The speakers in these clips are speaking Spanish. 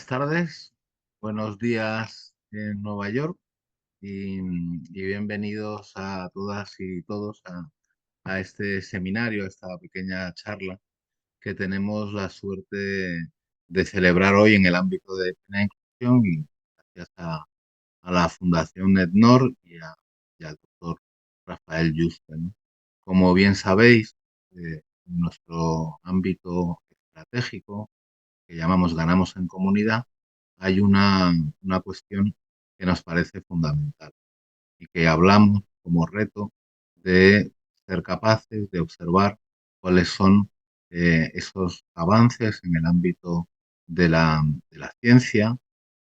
tardes, buenos días en Nueva York y bienvenidos a todas y todos a este seminario, a esta pequeña charla que tenemos la suerte de celebrar hoy en el ámbito de plena inclusión y gracias a la Fundación EDNOR y al doctor Rafael Yuste, ¿no? Como bien sabéis, en nuestro ámbito estratégico que llamamos Ganamos en Comunidad, hay una cuestión que nos parece fundamental y que hablamos como reto de ser capaces de observar cuáles son esos avances en el ámbito de la ciencia,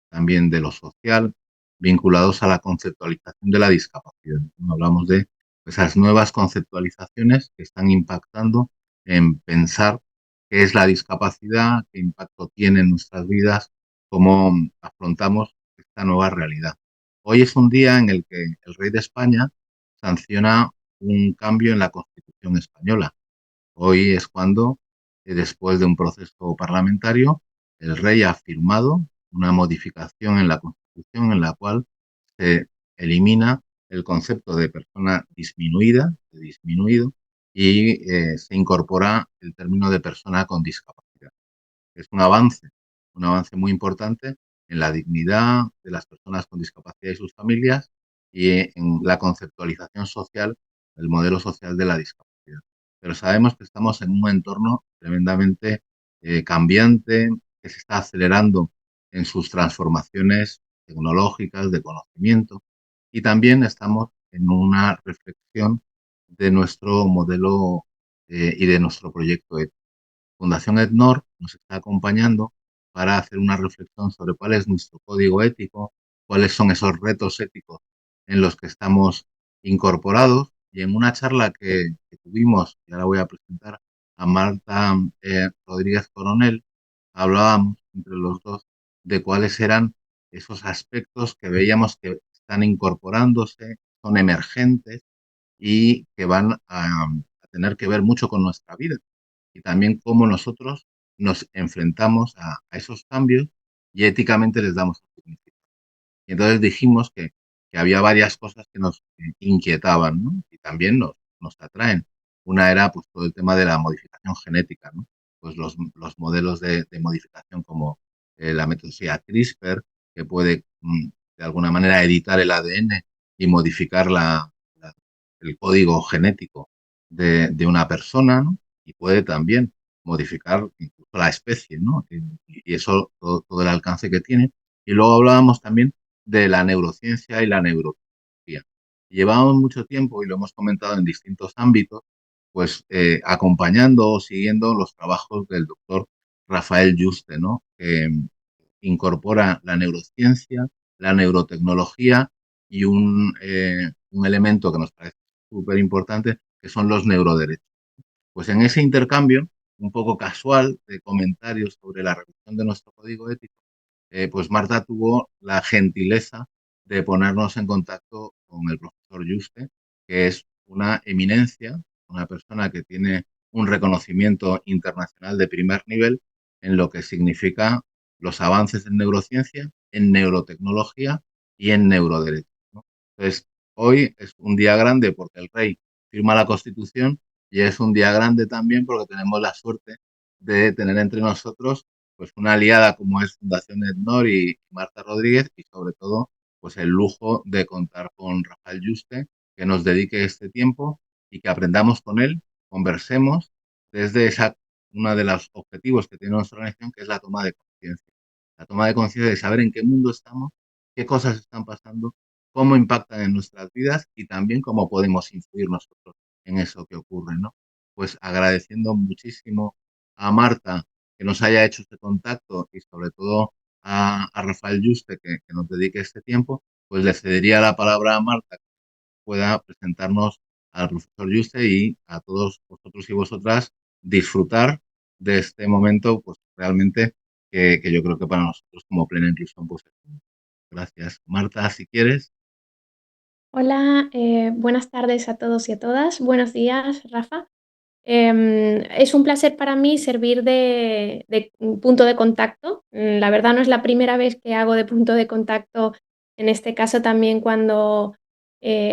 también de lo social, vinculados a la conceptualización de la discapacidad. ¿No? Hablamos de esas nuevas conceptualizaciones que están impactando en pensar qué es la discapacidad, qué impacto tiene en nuestras vidas, cómo afrontamos esta nueva realidad. Hoy es un día en el que el rey de España sanciona un cambio en la Constitución española. Hoy es cuando, después de un proceso parlamentario, el rey ha firmado una modificación en la Constitución en la cual se elimina el concepto de persona disminuida, de disminuido, y se incorpora el término de persona con discapacidad. Es un avance muy importante en la dignidad de las personas con discapacidad y sus familias y en la conceptualización social, el modelo social de la discapacidad. Pero sabemos que estamos en un entorno tremendamente cambiante, que se está acelerando en sus transformaciones tecnológicas, de conocimiento, y también estamos en una reflexión de nuestro modelo y de nuestro proyecto ético. Fundación EDNOR nos está acompañando para hacer una reflexión sobre cuál es nuestro código ético, cuáles son esos retos éticos en los que estamos incorporados. Y en una charla que tuvimos, y ahora voy a presentar a Marta Rodríguez Coronel, hablábamos entre los dos de cuáles eran esos aspectos que veíamos que están incorporándose, son emergentes y que van a tener que ver mucho con nuestra vida y también cómo nosotros nos enfrentamos a esos cambios y éticamente les damos significado. Y entonces dijimos que había varias cosas que nos inquietaban, ¿no? Y también nos atraen. Una era pues todo el tema de la modificación genética, ¿no? Pues los modelos de modificación como la metodología CRISPR, que puede de alguna manera editar el ADN y modificar el código genético de una persona, ¿no? Y puede también modificar incluso la especie, ¿no? Y eso, todo el alcance que tiene. Y luego hablábamos también de la neurociencia y la neurología. Llevamos mucho tiempo, y lo hemos comentado en distintos ámbitos, pues acompañando o siguiendo los trabajos del doctor Rafael Yuste, ¿no? Que incorpora la neurociencia, la neurotecnología y un elemento que nos parece súper importante, que son los neuroderechos. Pues en ese intercambio, un poco casual, de comentarios sobre la revisión de nuestro código ético, pues Marta tuvo la gentileza de ponernos en contacto con el profesor Yuste, que es una eminencia, una persona que tiene un reconocimiento internacional de primer nivel en lo que significa los avances en neurociencia, en neurotecnología y en neuroderecho, ¿no? Entonces, hoy es un día grande porque el rey firma la Constitución y es un día grande también porque tenemos la suerte de tener entre nosotros pues una aliada como es Fundación EDNOR y Marta Rodríguez y sobre todo pues el lujo de contar con Rafael Yuste que nos dedique este tiempo y que aprendamos con él, conversemos desde uno de los objetivos que tiene nuestra organización que es la toma de conciencia. La toma de conciencia de saber en qué mundo estamos, qué cosas están pasando, cómo impactan en nuestras vidas y también cómo podemos influir nosotros en eso que ocurre, ¿no? Pues agradeciendo muchísimo a Marta que nos haya hecho este contacto y sobre todo a Rafael Yuste que nos dedique este tiempo, pues le cedería la palabra a Marta que pueda presentarnos al profesor Yuste y a todos vosotros y vosotras disfrutar de este momento, pues realmente que yo creo que para nosotros como plena inclusión, pues gracias. Marta, si quieres. Hola, buenas tardes a todos y a todas. Buenos días, Rafa. Es un placer para mí servir de punto de contacto. La verdad no es la primera vez que hago de punto de contacto, en este caso también cuando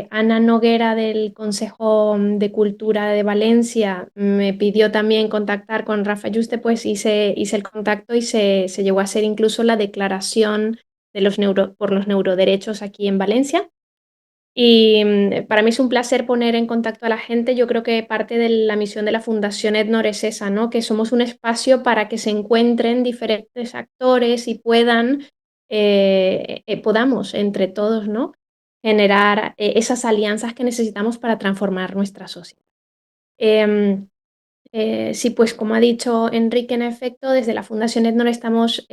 Ana Noguera del Consejo de Cultura de Valencia me pidió también contactar con Rafa Juste, pues hice el contacto y se llegó a hacer incluso la declaración de por los neuroderechos aquí en Valencia. Y para mí es un placer poner en contacto a la gente. Yo creo que parte de la misión de la Fundación Ednor es esa, ¿no? Que somos un espacio para que se encuentren diferentes actores y podamos entre todos, ¿no? Generar esas alianzas que necesitamos para transformar nuestra sociedad. Em, sí, pues como ha dicho Enrique, en efecto, desde la Fundación Ednor estamos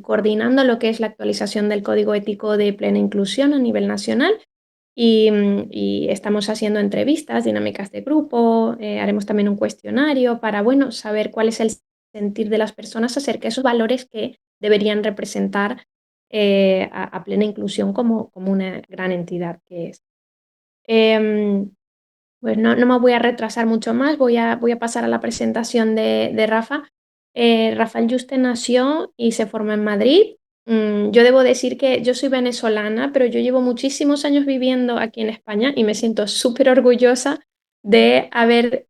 coordinando lo que es la actualización del Código Ético de Plena Inclusión a nivel nacional y estamos haciendo entrevistas, dinámicas de grupo, haremos también un cuestionario para, bueno, saber cuál es el sentir de las personas acerca de esos valores que deberían representar a Plena Inclusión como una gran entidad que es. Em, pues no me voy a retrasar mucho más, voy a pasar a la presentación de Rafa. Rafael Yuste nació y se formó en Madrid. Yo debo decir que yo soy venezolana, pero yo llevo muchísimos años viviendo aquí en España y me siento súper orgullosa de haber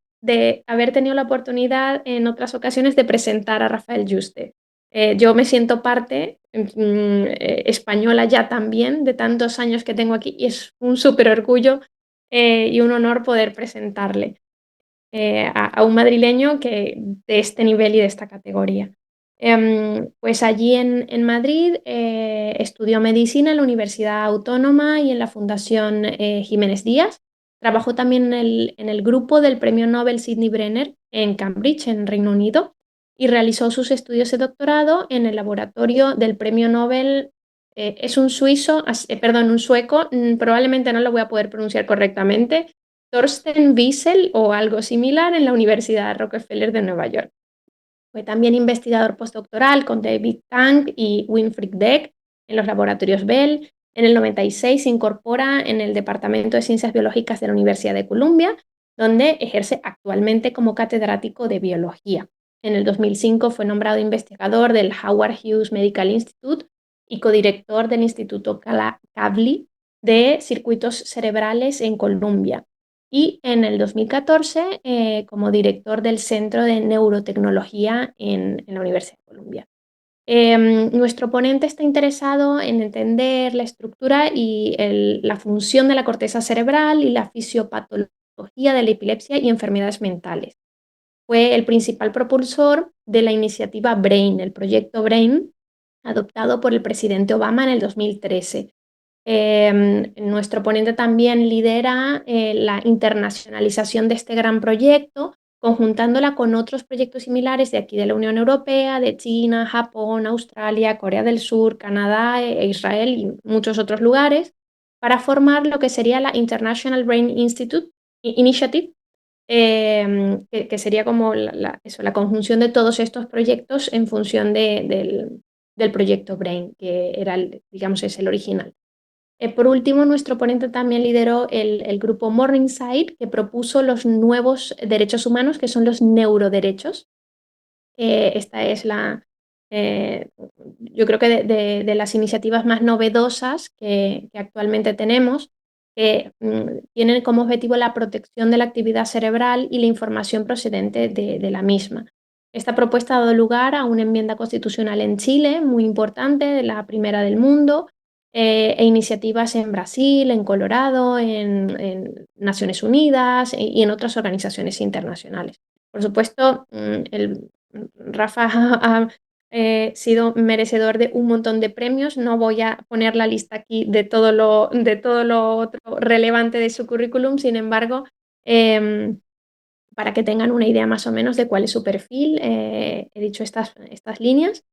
tenido la oportunidad en otras ocasiones de presentar a Rafael Yuste. Yo me siento parte española ya también de tantos años que tengo aquí y es un súper orgullo y un honor poder presentarle a un madrileño de este nivel y de esta categoría. Pues allí en Madrid estudió medicina en la Universidad Autónoma y en la Fundación Jiménez Díaz. Trabajó también en el grupo del Premio Nobel Sidney Brenner en Cambridge, en Reino Unido, y realizó sus estudios de doctorado en el laboratorio del Premio Nobel. Es un perdón, un sueco, probablemente no lo voy a poder pronunciar correctamente, Thorsten Wiesel o algo similar en la Universidad Rockefeller de Nueva York. Fue también investigador postdoctoral con David Tang y Winfried Deck en los laboratorios Bell. En el 96 se incorpora en el Departamento de Ciencias Biológicas de la Universidad de Columbia, donde ejerce actualmente como catedrático de biología. En el 2005 fue nombrado investigador del Howard Hughes Medical Institute y codirector del Instituto Kavli de Circuitos Cerebrales en Columbia. Y en el 2014 como director del Centro de Neurotecnología en la Universidad de Columbia. Nuestro ponente está interesado en entender la estructura y la función de la corteza cerebral y la fisiopatología de la epilepsia y enfermedades mentales. Fue el principal propulsor de la iniciativa BRAIN, el proyecto BRAIN, adoptado por el presidente Obama en el 2013. Nuestro ponente también lidera la internacionalización de este gran proyecto, conjuntándola con otros proyectos similares de aquí de la Unión Europea, de China, Japón, Australia, Corea del Sur, Canadá e Israel y muchos otros lugares, para formar lo que sería la International Brain Initiative, que sería como la conjunción de todos estos proyectos en función del proyecto BRAIN, que era, digamos, es el original. Por último, nuestro ponente también lideró el grupo Morningside, que propuso los nuevos derechos humanos, que son los neuroderechos. Esta es yo creo que de las iniciativas más novedosas que actualmente tenemos, que tienen como objetivo la protección de la actividad cerebral y la información procedente de la misma. Esta propuesta ha dado lugar a una enmienda constitucional en Chile, muy importante, la primera del mundo, e iniciativas en Brasil, en Colorado, en Naciones Unidas y en otras organizaciones internacionales. Por supuesto, Rafa ha sido merecedor de un montón de premios. No voy a poner la lista aquí de todo lo otro relevante de su currículum, sin embargo, para que tengan una idea más o menos de cuál es su perfil, he dicho estas líneas.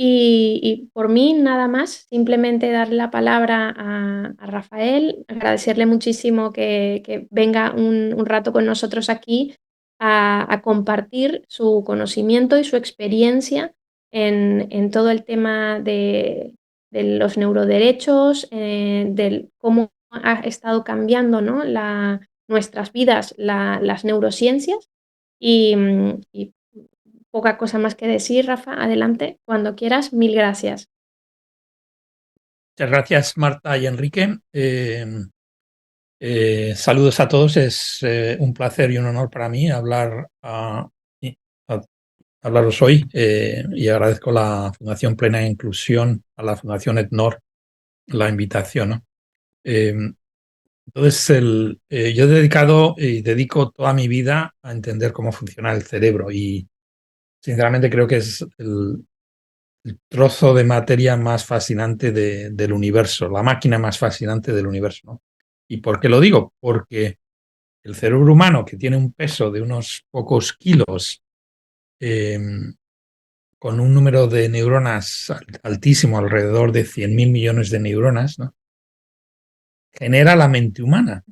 Y por mí nada más, simplemente darle la palabra a Rafael, agradecerle muchísimo que venga un rato con nosotros aquí a compartir su conocimiento y su experiencia en todo el tema de los neuroderechos, de cómo ha estado cambiando, ¿no? Nuestras vidas, las neurociencias. Y poca cosa más que decir, Rafa. Adelante, cuando quieras. Mil gracias. Muchas gracias, Marta y Enrique. Saludos a todos. Es un placer y un honor para mí hablaros hoy y agradezco a la Fundación Plena Inclusión, a la Fundación ETNOR, la invitación, ¿no? Eh, entonces, yo he dedicado y dedico toda mi vida a entender cómo funciona el cerebro y sinceramente creo que es el trozo de materia más fascinante del universo, la máquina más fascinante del universo, ¿no? ¿Y por qué lo digo? Porque el cerebro humano, que tiene un peso de unos pocos kilos, eh, con un número de neuronas altísimo, alrededor de 100.000 millones de neuronas, ¿no? Genera la mente humana.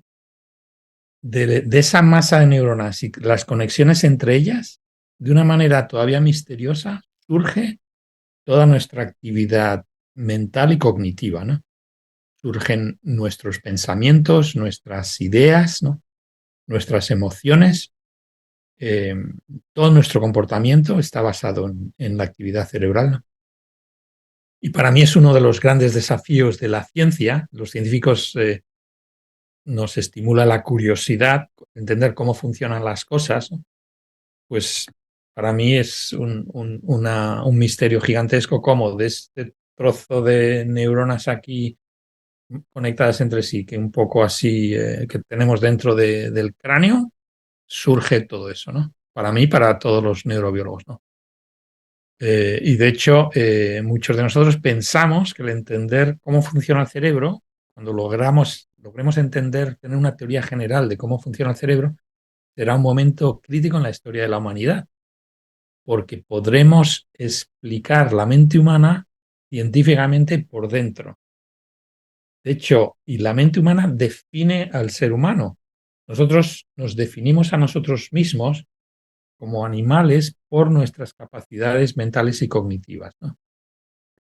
De esa masa de neuronas y las conexiones entre ellas, de una manera todavía misteriosa, surge toda nuestra actividad mental y cognitiva, ¿no? Surgen nuestros pensamientos, nuestras ideas, ¿no? Nuestras emociones. eh, Todo nuestro comportamiento está basado en la actividad cerebral, ¿no? Y para mí es uno de los grandes desafíos de la ciencia. Los científicos nos estimula la curiosidad, entender cómo funcionan las cosas, ¿no? Pues para mí es un misterio gigantesco cómo de este trozo de neuronas aquí conectadas entre sí, que un poco así que tenemos dentro del cráneo, surge todo eso, ¿no? Para mí, para todos los neurobiólogos, ¿no? Y de hecho, muchos de nosotros pensamos que el entender cómo funciona el cerebro, cuando logremos entender, tener una teoría general de cómo funciona el cerebro, será un momento crítico en la historia de la humanidad, porque podremos explicar la mente humana científicamente por dentro. De hecho, y la mente humana define al ser humano. Nosotros nos definimos a nosotros mismos como animales por nuestras capacidades mentales y cognitivas, ¿no?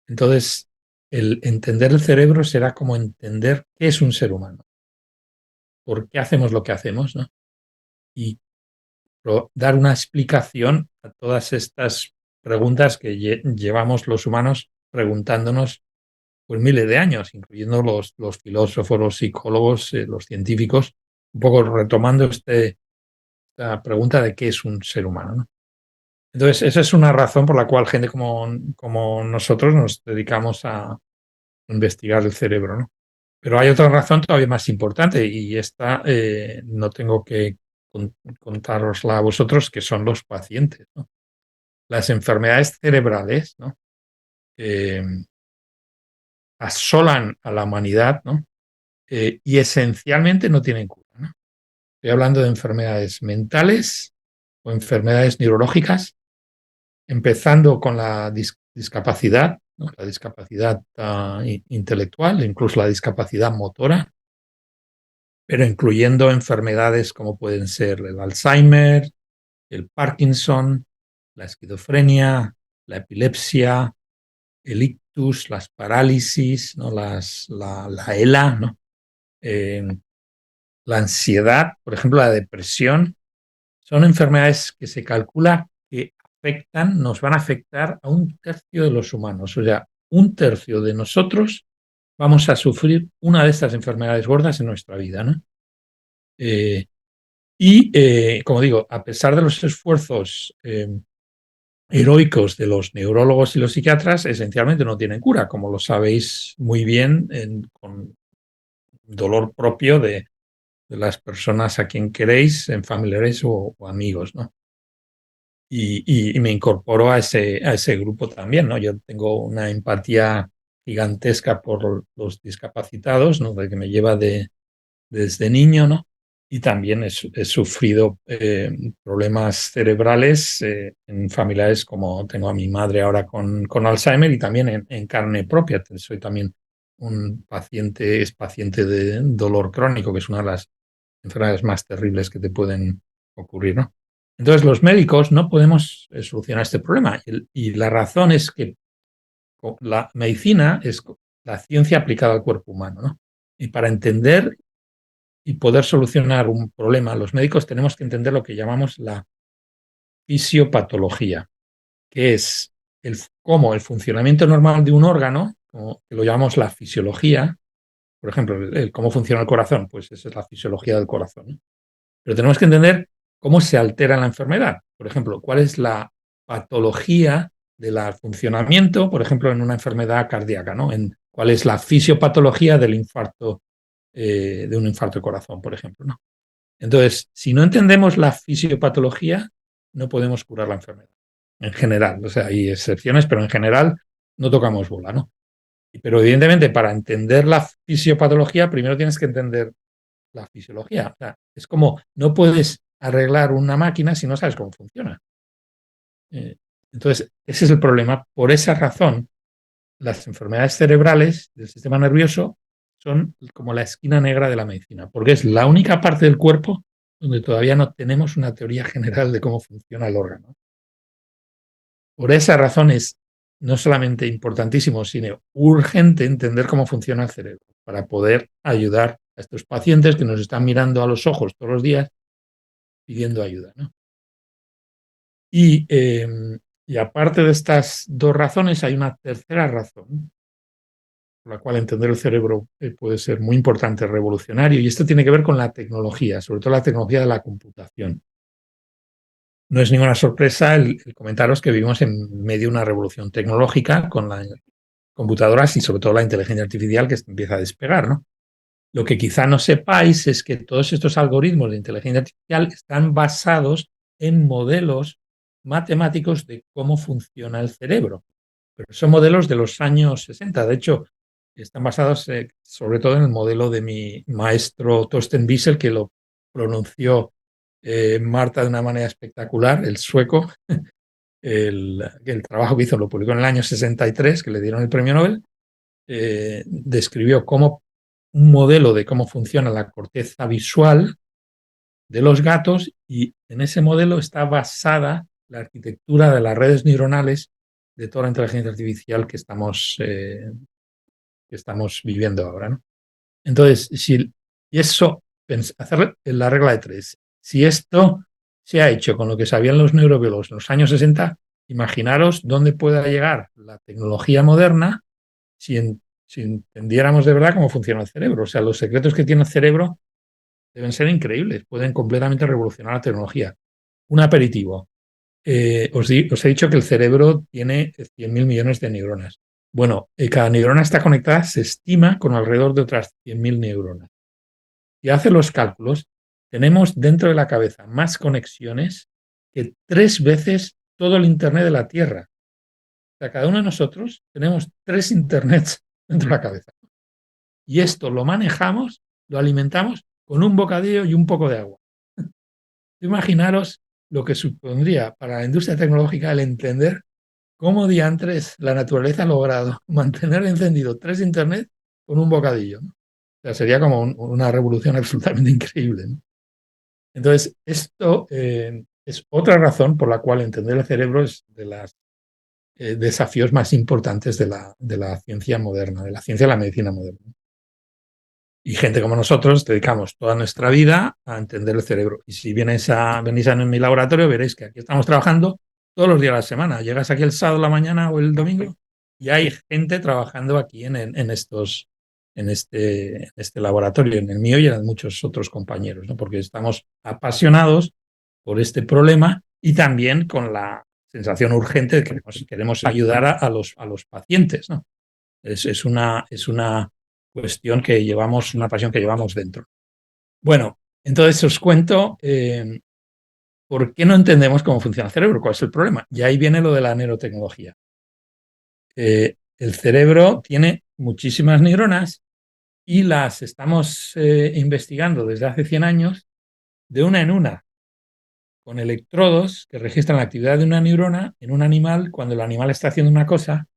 Entonces, el entender el cerebro será como entender qué es un ser humano, por qué hacemos lo que hacemos, ¿no? Y dar una explicación a todas estas preguntas que llevamos los humanos preguntándonos pues miles de años, incluyendo los filósofos, los psicólogos, los científicos, un poco retomando esta pregunta de qué es un ser humano, ¿no? Entonces, esa es una razón por la cual gente como nosotros nos dedicamos a investigar el cerebro, ¿no? Pero hay otra razón todavía más importante y esta no tengo que contárosla a vosotros, que son los pacientes, ¿no? Las enfermedades cerebrales, ¿no? Eh, asolan a la humanidad, ¿no? Y esencialmente no tienen cura, ¿no? Estoy hablando de enfermedades mentales o enfermedades neurológicas, empezando con la discapacidad, ¿no? La discapacidad intelectual, incluso la discapacidad motora, pero incluyendo enfermedades como pueden ser el Alzheimer, el Parkinson, la esquizofrenia, la epilepsia, el ictus, las parálisis, ¿no? La ELA, ¿no? Eh, la ansiedad, por ejemplo, la depresión, son enfermedades que se calcula que nos van a afectar a un tercio de los humanos. O sea, un tercio de nosotros vamos a sufrir una de estas enfermedades gordas en nuestra vida, ¿no? Como digo, a pesar de los esfuerzos heroicos de los neurólogos y los psiquiatras, esencialmente no tienen cura, como lo sabéis muy bien, con dolor propio de las personas a quien queréis, en familiares o amigos, ¿no? Y me incorporo a ese grupo también, ¿no? Yo tengo una empatía gigantesca por los discapacitados, ¿no? De que me lleva desde niño, ¿no? Y también he sufrido problemas cerebrales en familiares, como tengo a mi madre ahora con Alzheimer, y también en carne propia. Soy también es paciente de dolor crónico, que es una de las enfermedades más terribles que te pueden ocurrir, ¿no? Entonces, los médicos no podemos solucionar este problema. Y la razón es que la medicina es la ciencia aplicada al cuerpo humano, ¿no? Y para entender y poder solucionar un problema, los médicos tenemos que entender lo que llamamos la fisiopatología, que es cómo el funcionamiento normal de un órgano, como que lo llamamos la fisiología, por ejemplo, cómo funciona el corazón, pues esa es la fisiología del corazón, ¿no? Pero tenemos que entender cómo se altera la enfermedad. Por ejemplo, cuál es la patología del funcionamiento, por ejemplo, en una enfermedad cardíaca, ¿no? Cuál es la fisiopatología del infarto, de un infarto de corazón, por ejemplo, ¿no? Entonces, si no entendemos la fisiopatología, no podemos curar la enfermedad. En general, o sea, hay excepciones, pero en general no tocamos bola, ¿no? Pero evidentemente, para entender la fisiopatología, primero tienes que entender la fisiología. O sea, es como no puedes arreglar una máquina si no sabes cómo funciona. Entonces, ese es el problema. Por esa razón, las enfermedades cerebrales del sistema nervioso son como la esquina negra de la medicina, porque es la única parte del cuerpo donde todavía no tenemos una teoría general de cómo funciona el órgano. Por esa razón es no solamente importantísimo, sino urgente entender cómo funciona el cerebro para poder ayudar a estos pacientes que nos están mirando a los ojos todos los días pidiendo ayuda, ¿no? Y aparte de estas dos razones, hay una tercera razón por la cual entender el cerebro puede ser muy importante, revolucionario, y esto tiene que ver con la tecnología, sobre todo la tecnología de la computación. No es ninguna sorpresa el comentaros que vivimos en medio de una revolución tecnológica con las computadoras y sobre todo la inteligencia artificial que empieza a despegar, ¿no? Lo que quizá no sepáis es que todos estos algoritmos de inteligencia artificial están basados en modelos matemáticos de cómo funciona el cerebro. Pero son modelos de los años 60. De hecho, están basados sobre todo en el modelo de mi maestro Thorsten Wiesel, que lo pronunció Marta de una manera espectacular, el sueco. El trabajo que hizo lo publicó en el año 63, que le dieron el premio Nobel. Describió cómo un modelo de cómo funciona la corteza visual de los gatos, y en ese modelo está basada la arquitectura de las redes neuronales de toda la inteligencia artificial que estamos viviendo ahora, ¿no? Entonces, hacer la regla de tres. Si esto se ha hecho con lo que sabían los neurobiólogos en los años 60, imaginaros dónde pueda llegar la tecnología moderna si entendiéramos de verdad cómo funciona el cerebro. O sea, los secretos que tiene el cerebro deben ser increíbles, pueden completamente revolucionar la tecnología. Un aperitivo. Os he dicho que el cerebro tiene 100.000 millones de neuronas. Bueno, cada neurona está conectada, se estima, con alrededor de otras 100.000 neuronas. Y hace los cálculos, tenemos dentro de la cabeza más conexiones que 3 veces todo el Internet de la Tierra. O sea, cada uno de nosotros tenemos 3 Internets dentro de la cabeza. Y esto lo manejamos, lo alimentamos con un bocadillo y un poco de agua. Imaginaros lo que supondría para la industria tecnológica el entender cómo diantres la naturaleza ha logrado mantener encendido 3 Internet con un bocadillo, ¿no? O sea, sería como una revolución absolutamente increíble, ¿no? Entonces, esto es otra razón por la cual entender el cerebro es de los desafíos más importantes de la ciencia moderna, de la ciencia de la medicina moderna. Y gente como nosotros dedicamos toda nuestra vida a entender el cerebro. Y si venís a mi laboratorio, veréis que aquí estamos trabajando todos los días de la semana. Llegas aquí el sábado a la mañana o el domingo y hay gente trabajando aquí en este laboratorio, en el mío y en muchos otros compañeros, ¿no? Porque estamos apasionados por este problema y también con la sensación urgente de que queremos ayudar a los pacientes, ¿no? Es una cuestión que llevamos, una pasión que llevamos dentro. Bueno, entonces os cuento por qué no entendemos cómo funciona el cerebro, cuál es el problema. Y ahí viene lo de la neurotecnología. El cerebro tiene muchísimas neuronas y las estamos investigando desde hace 100 años de una en una, con electrodos que registran la actividad de una neurona en un animal cuando el animal está haciendo una cosa,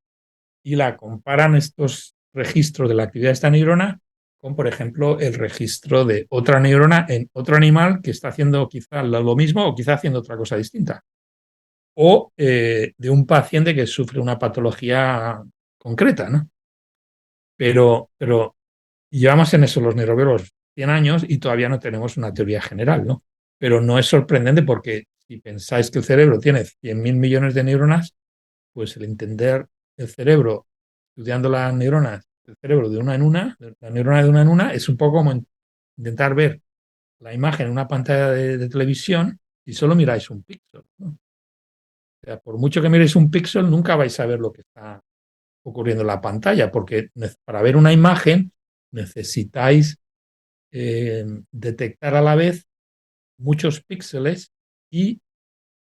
y la comparan estos registros de la actividad de esta neurona con, por ejemplo, el registro de otra neurona en otro animal que está haciendo quizá lo mismo o quizá haciendo otra cosa distinta. O de un paciente que sufre una patología concreta, ¿no? Pero llevamos en eso los neurobiólogos 100 años y todavía no tenemos una teoría general, ¿no? Pero no es sorprendente porque si pensáis que el cerebro tiene 100.000 millones de neuronas, pues el entender el cerebro estudiando las neuronas, el cerebro de una en una, la neurona de una en una, es un poco como intentar ver la imagen en una pantalla de televisión y solo miráis un píxel, ¿no? O sea, por mucho que miréis un píxel, nunca vais a ver lo que está ocurriendo en la pantalla, porque para ver una imagen necesitáis detectar a la vez muchos píxeles y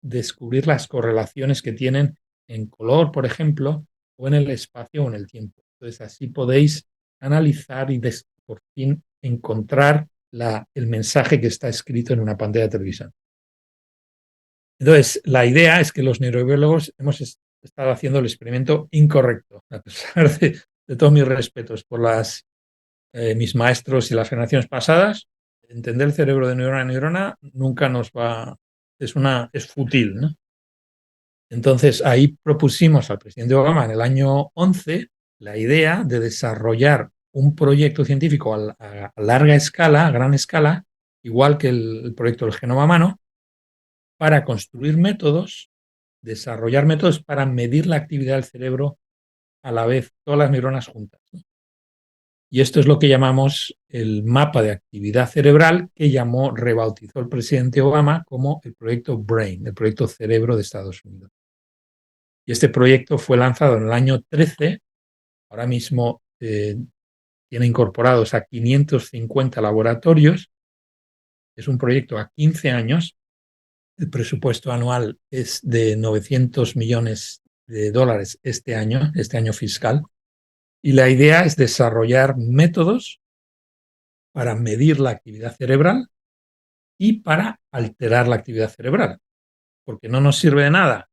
descubrir las correlaciones que tienen en color, por ejemplo, o en el espacio o en el tiempo. Entonces, así podéis analizar y por fin encontrar el mensaje que está escrito en una pantalla de televisión. Entonces, la idea es que los neurobiólogos hemos estado haciendo el experimento incorrecto, a pesar de todos mis respetos por mis maestros y las generaciones pasadas. Entender el cerebro de neurona a neurona nunca nos va, es fútil, ¿no? Entonces, ahí propusimos al presidente Obama en el año 11 la idea de desarrollar un proyecto científico a larga escala, a gran escala, igual que el proyecto del genoma humano, para construir métodos, desarrollar métodos para medir la actividad del cerebro a la vez, todas las neuronas juntas, ¿no? Y esto es lo que llamamos el mapa de actividad cerebral, que rebautizó el presidente Obama como el proyecto BRAIN, el proyecto Cerebro de Estados Unidos. Y este proyecto fue lanzado en el año 13, ahora mismo tiene incorporados a 550 laboratorios, es un proyecto a 15 años, el presupuesto anual es de 900 millones de dólares este año fiscal, y la idea es desarrollar métodos para medir la actividad cerebral y para alterar la actividad cerebral, porque no nos sirve de nada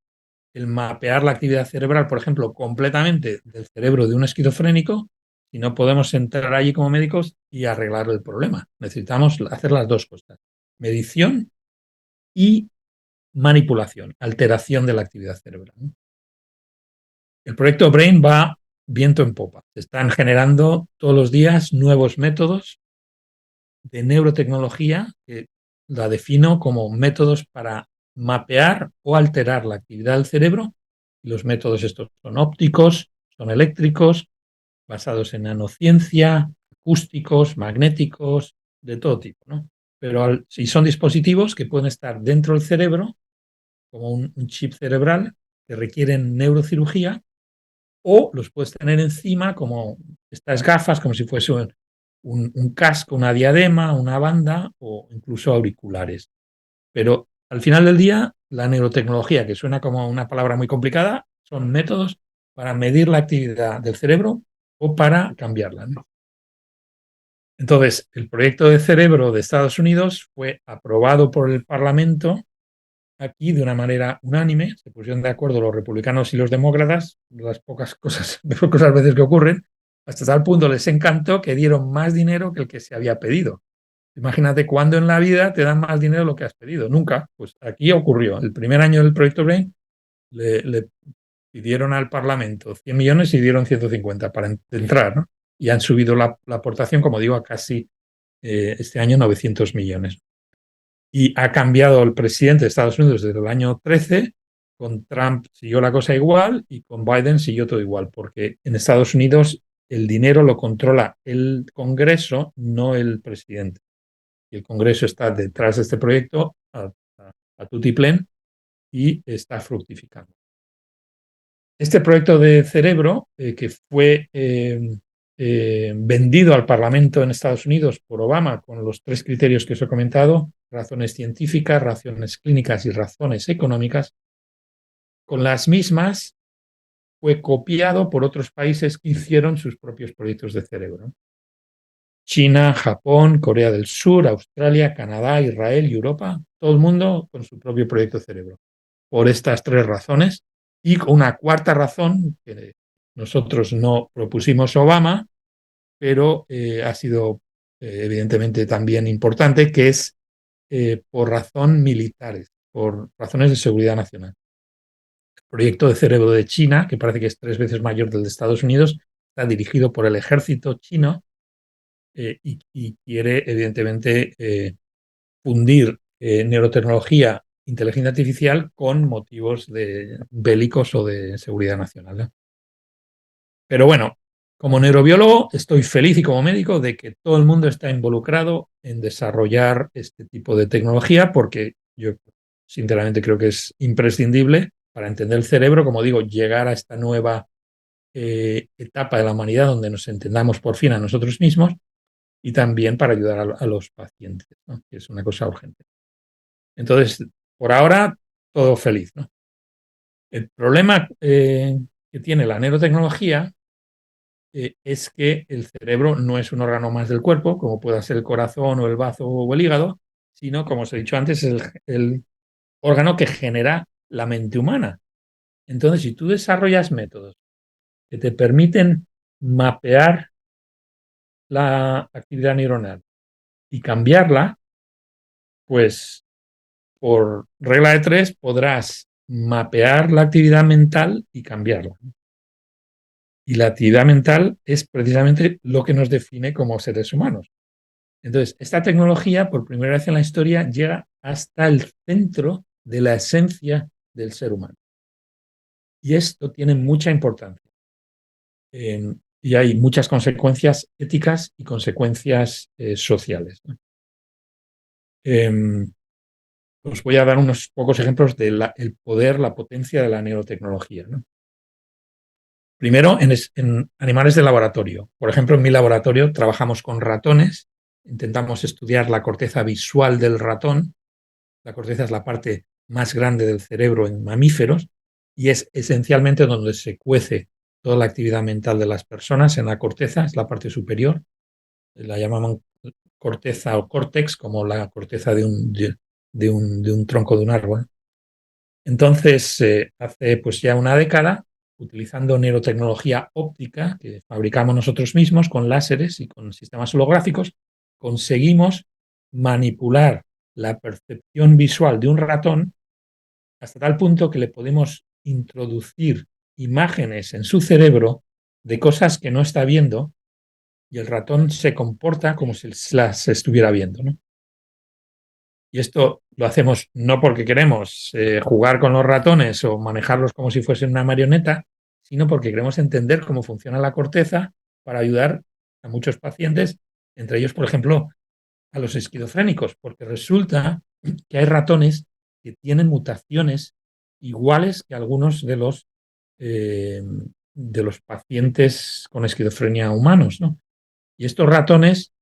el mapear la actividad cerebral, por ejemplo, completamente del cerebro de un esquizofrénico, si no podemos entrar allí como médicos y arreglar el problema. Necesitamos hacer las dos cosas: medición y manipulación, alteración de la actividad cerebral. El proyecto BRAIN va viento en popa. Se están generando todos los días nuevos métodos de neurotecnología, que la defino como métodos para mapear o alterar la actividad del cerebro. Los métodos estos son ópticos, son eléctricos, basados en nanociencia, acústicos, magnéticos, de todo tipo, ¿no? Pero si son dispositivos que pueden estar dentro del cerebro, como un chip cerebral, que requieren neurocirugía, o los puedes tener encima como estas gafas, como si fuese un casco, una diadema, una banda o incluso auriculares. Pero al final del día, la neurotecnología, que suena como una palabra muy complicada, son métodos para medir la actividad del cerebro o para cambiarla, ¿no? Entonces, el proyecto de cerebro de Estados Unidos fue aprobado por el Parlamento aquí de una manera unánime. Se pusieron de acuerdo los republicanos y los demócratas, las pocas veces que ocurren, hasta tal punto les encantó que dieron más dinero que el que se había pedido. Imagínate cuándo en la vida te dan más dinero de lo que has pedido. Nunca. Pues aquí ocurrió. El primer año del proyecto BRAIN le pidieron al Parlamento 100 millones y dieron 150 para entrar, ¿no? Y han subido la aportación, como digo, a casi este año 900 millones. Y ha cambiado el presidente de Estados Unidos desde el año 13, con Trump siguió la cosa igual y con Biden siguió todo igual, porque en Estados Unidos el dinero lo controla el Congreso, no el presidente. Y el Congreso está detrás de este proyecto a tutiplén y está fructificando. Este proyecto de cerebro, que fue vendido al Parlamento en Estados Unidos por Obama con los 3 criterios que os he comentado: razones científicas, razones clínicas y razones económicas, con las mismas fue copiado por otros países que hicieron sus propios proyectos de cerebro. China, Japón, Corea del Sur, Australia, Canadá, Israel y Europa, todo el mundo con su propio proyecto de cerebro. Por estas 3 razones, y una cuarta razón que nosotros no propusimos Obama, pero ha sido evidentemente también importante, que es por razón militares, por razones de seguridad nacional. El proyecto de cerebro de China, que parece que es 3 veces mayor del de Estados Unidos, está dirigido por el ejército chino y quiere evidentemente fundir neurotecnología inteligencia artificial con motivos bélicos o de seguridad nacional, ¿no? Pero bueno, como neurobiólogo estoy feliz y como médico de que todo el mundo está involucrado en desarrollar este tipo de tecnología porque yo sinceramente creo que es imprescindible para entender el cerebro, como digo, llegar a esta nueva etapa de la humanidad donde nos entendamos por fin a nosotros mismos y también para ayudar a los pacientes, ¿no? Que es una cosa urgente. Entonces, por ahora, todo feliz, ¿no? El problema que tiene la neurotecnología es que el cerebro no es un órgano más del cuerpo, como pueda ser el corazón o el bazo o el hígado, sino, como os he dicho antes, es el órgano que genera la mente humana. Entonces, si tú desarrollas métodos que te permiten mapear la actividad neuronal y cambiarla, pues por regla de tres podrás mapear la actividad mental y cambiarla. Y la actividad mental es precisamente lo que nos define como seres humanos. Entonces, esta tecnología, por primera vez en la historia, llega hasta el centro de la esencia del ser humano. Y esto tiene mucha importancia. Y hay muchas consecuencias éticas y consecuencias sociales, ¿no? Os voy a dar unos pocos ejemplos del poder, la potencia de la neurotecnología, ¿no? Primero, en animales de laboratorio. Por ejemplo, en mi laboratorio trabajamos con ratones, intentamos estudiar la corteza visual del ratón. La corteza es la parte más grande del cerebro en mamíferos y es esencialmente donde se cuece toda la actividad mental de las personas. En la corteza es la parte superior, la llamamos corteza o córtex, como la corteza de un tronco de un árbol. Entonces, hace pues ya una década, utilizando neurotecnología óptica que fabricamos nosotros mismos con láseres y con sistemas holográficos, conseguimos manipular la percepción visual de un ratón hasta tal punto que le podemos introducir imágenes en su cerebro de cosas que no está viendo y el ratón se comporta como si las estuviera viendo, ¿no? Y esto lo hacemos no porque queremos jugar con los ratones o manejarlos como si fuesen una marioneta, sino porque queremos entender cómo funciona la corteza para ayudar a muchos pacientes, entre ellos, por ejemplo, a los esquizofrénicos, porque resulta que hay ratones que tienen mutaciones iguales que algunos de los pacientes con esquizofrenia humanos, ¿no? Y estos ratones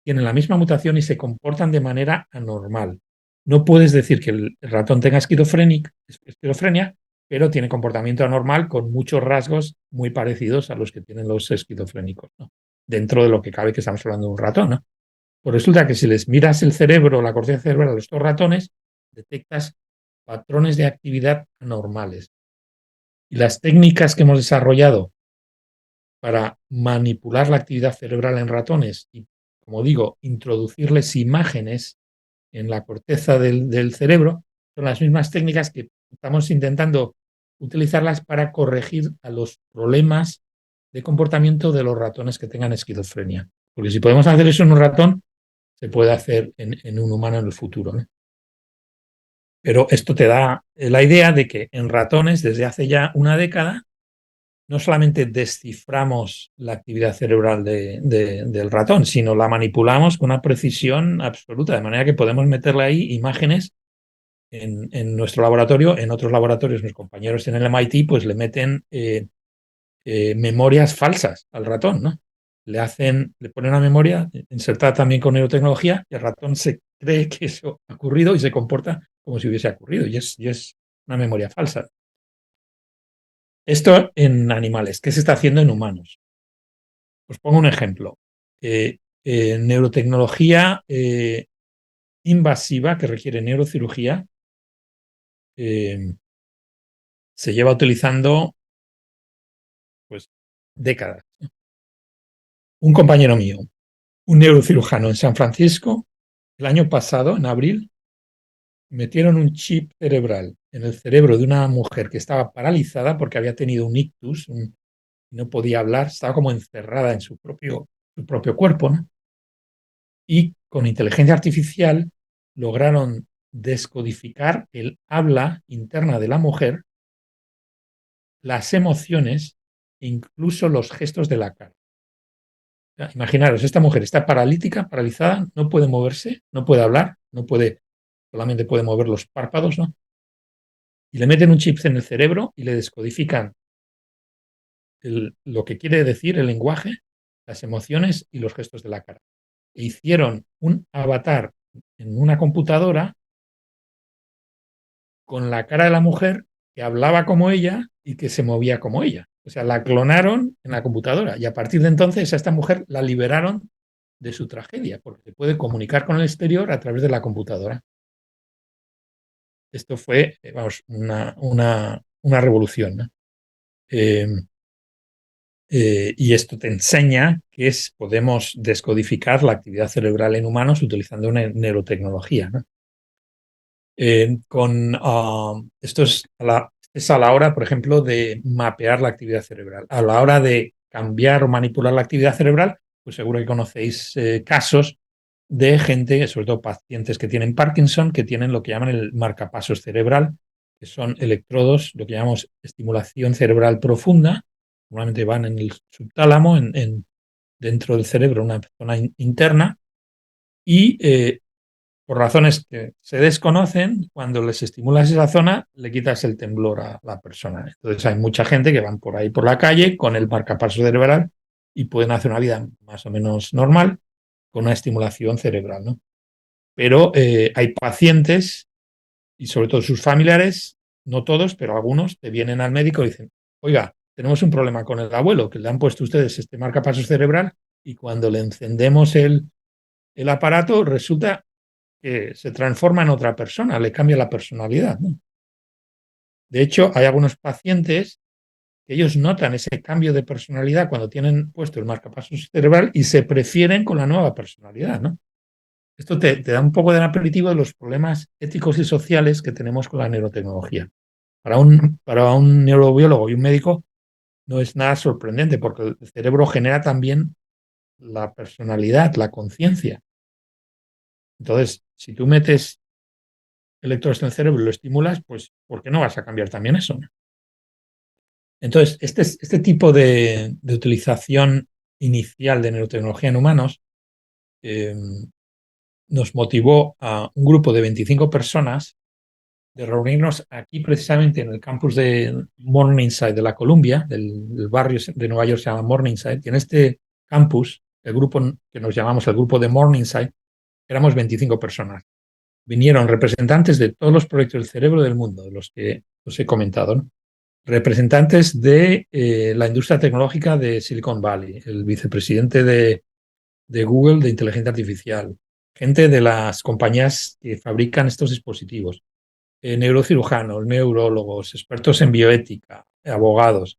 tienen la misma mutación y se comportan de manera anormal. No puedes decir que el ratón tenga esquizofrenia, pero tiene comportamiento anormal con muchos rasgos muy parecidos a los que tienen los esquizofrénicos, ¿no? Dentro de lo que cabe que estamos hablando de un ratón, ¿no? Pues resulta que si les miras el cerebro, la corteza cerebral de estos ratones, detectas patrones de actividad anormales. Y las técnicas que hemos desarrollado para manipular la actividad cerebral en ratones y, como digo, introducirles imágenes en la corteza del cerebro, son las mismas técnicas que estamos intentando utilizarlas para corregir a los problemas de comportamiento de los ratones que tengan esquizofrenia. Porque si podemos hacer eso en un ratón, se puede hacer en un humano en el futuro, ¿no? Pero esto te da la idea de que en ratones, desde hace ya una década, no solamente desciframos la actividad cerebral del ratón, sino la manipulamos con una precisión absoluta, de manera que podemos meterle ahí imágenes en nuestro laboratorio. En otros laboratorios, mis compañeros en el MIT, pues le meten memorias falsas al ratón, ¿no? Le ponen una memoria insertada también con neurotecnología y el ratón se cree que eso ha ocurrido y se comporta como si hubiese ocurrido y es una memoria falsa. Esto en animales. ¿Qué se está haciendo en humanos? Os pongo un ejemplo. Neurotecnología invasiva que requiere neurocirugía se lleva utilizando pues décadas. Un compañero mío, un neurocirujano en San Francisco, el año pasado, en abril, metieron un chip cerebral en el cerebro de una mujer que estaba paralizada porque había tenido un ictus, no podía hablar, estaba como encerrada en su propio cuerpo, ¿no? Y con inteligencia artificial lograron descodificar el habla interna de la mujer, las emociones e incluso los gestos de la cara. O sea, imaginaros, esta mujer está paralítica, paralizada, no puede moverse, no puede hablar, no puede, solamente puede mover los párpados, ¿no? Y le meten un chip en el cerebro y le descodifican lo que quiere decir el lenguaje, las emociones y los gestos de la cara. E hicieron un avatar en una computadora con la cara de la mujer que hablaba como ella y que se movía como ella. O sea, la clonaron en la computadora y a partir de entonces a esta mujer la liberaron de su tragedia porque se puede comunicar con el exterior a través de la computadora. Esto fue, vamos, una revolución, ¿no? Eh, y esto te enseña que podemos descodificar la actividad cerebral en humanos utilizando una neurotecnología, ¿no? Esto es a la hora, por ejemplo, de mapear la actividad cerebral. A la hora de cambiar o manipular la actividad cerebral, pues seguro que conocéis casos de gente, sobre todo pacientes que tienen Parkinson, que tienen lo que llaman el marcapasos cerebral, que son electrodos, lo que llamamos estimulación cerebral profunda. Normalmente van en el subtálamo, dentro del cerebro, una zona interna, y por razones que se desconocen, cuando les estimulas esa zona, le quitas el temblor a la persona. Entonces hay mucha gente que van por ahí por la calle con el marcapasos cerebral y pueden hacer una vida más o menos normal con una estimulación cerebral, ¿no? Pero hay pacientes y sobre todo sus familiares, no todos, pero algunos, te vienen al médico y dicen, oiga, tenemos un problema con el abuelo, que le han puesto ustedes este marcapasos cerebral y cuando le encendemos el aparato resulta que se transforma en otra persona, le cambia la personalidad, ¿no? De hecho, hay algunos pacientes que ellos notan ese cambio de personalidad cuando tienen puesto el marcapasos cerebral y se prefieren con la nueva personalidad, ¿no? Esto te da un poco de aperitivo de los problemas éticos y sociales que tenemos con la neurotecnología. Para un neurobiólogo y un médico no es nada sorprendente porque el cerebro genera también la personalidad, la conciencia. Entonces, si tú metes electrodos en el cerebro y lo estimulas, pues ¿por qué no vas a cambiar también eso? Entonces, este tipo de utilización inicial de neurotecnología en humanos eh, nos motivó a un grupo de 25 personas de reunirnos aquí precisamente en el campus de Morningside de la Columbia, del barrio de Nueva York se llama Morningside, y en este campus, el grupo que nos llamamos el grupo de Morningside, éramos 25 personas. Vinieron representantes de todos los proyectos del cerebro del mundo, de los que os he comentado, ¿no? Representantes de la industria tecnológica de Silicon Valley, el vicepresidente de Google de inteligencia artificial, gente de las compañías que fabrican estos dispositivos, neurocirujanos, neurólogos, expertos en bioética, abogados,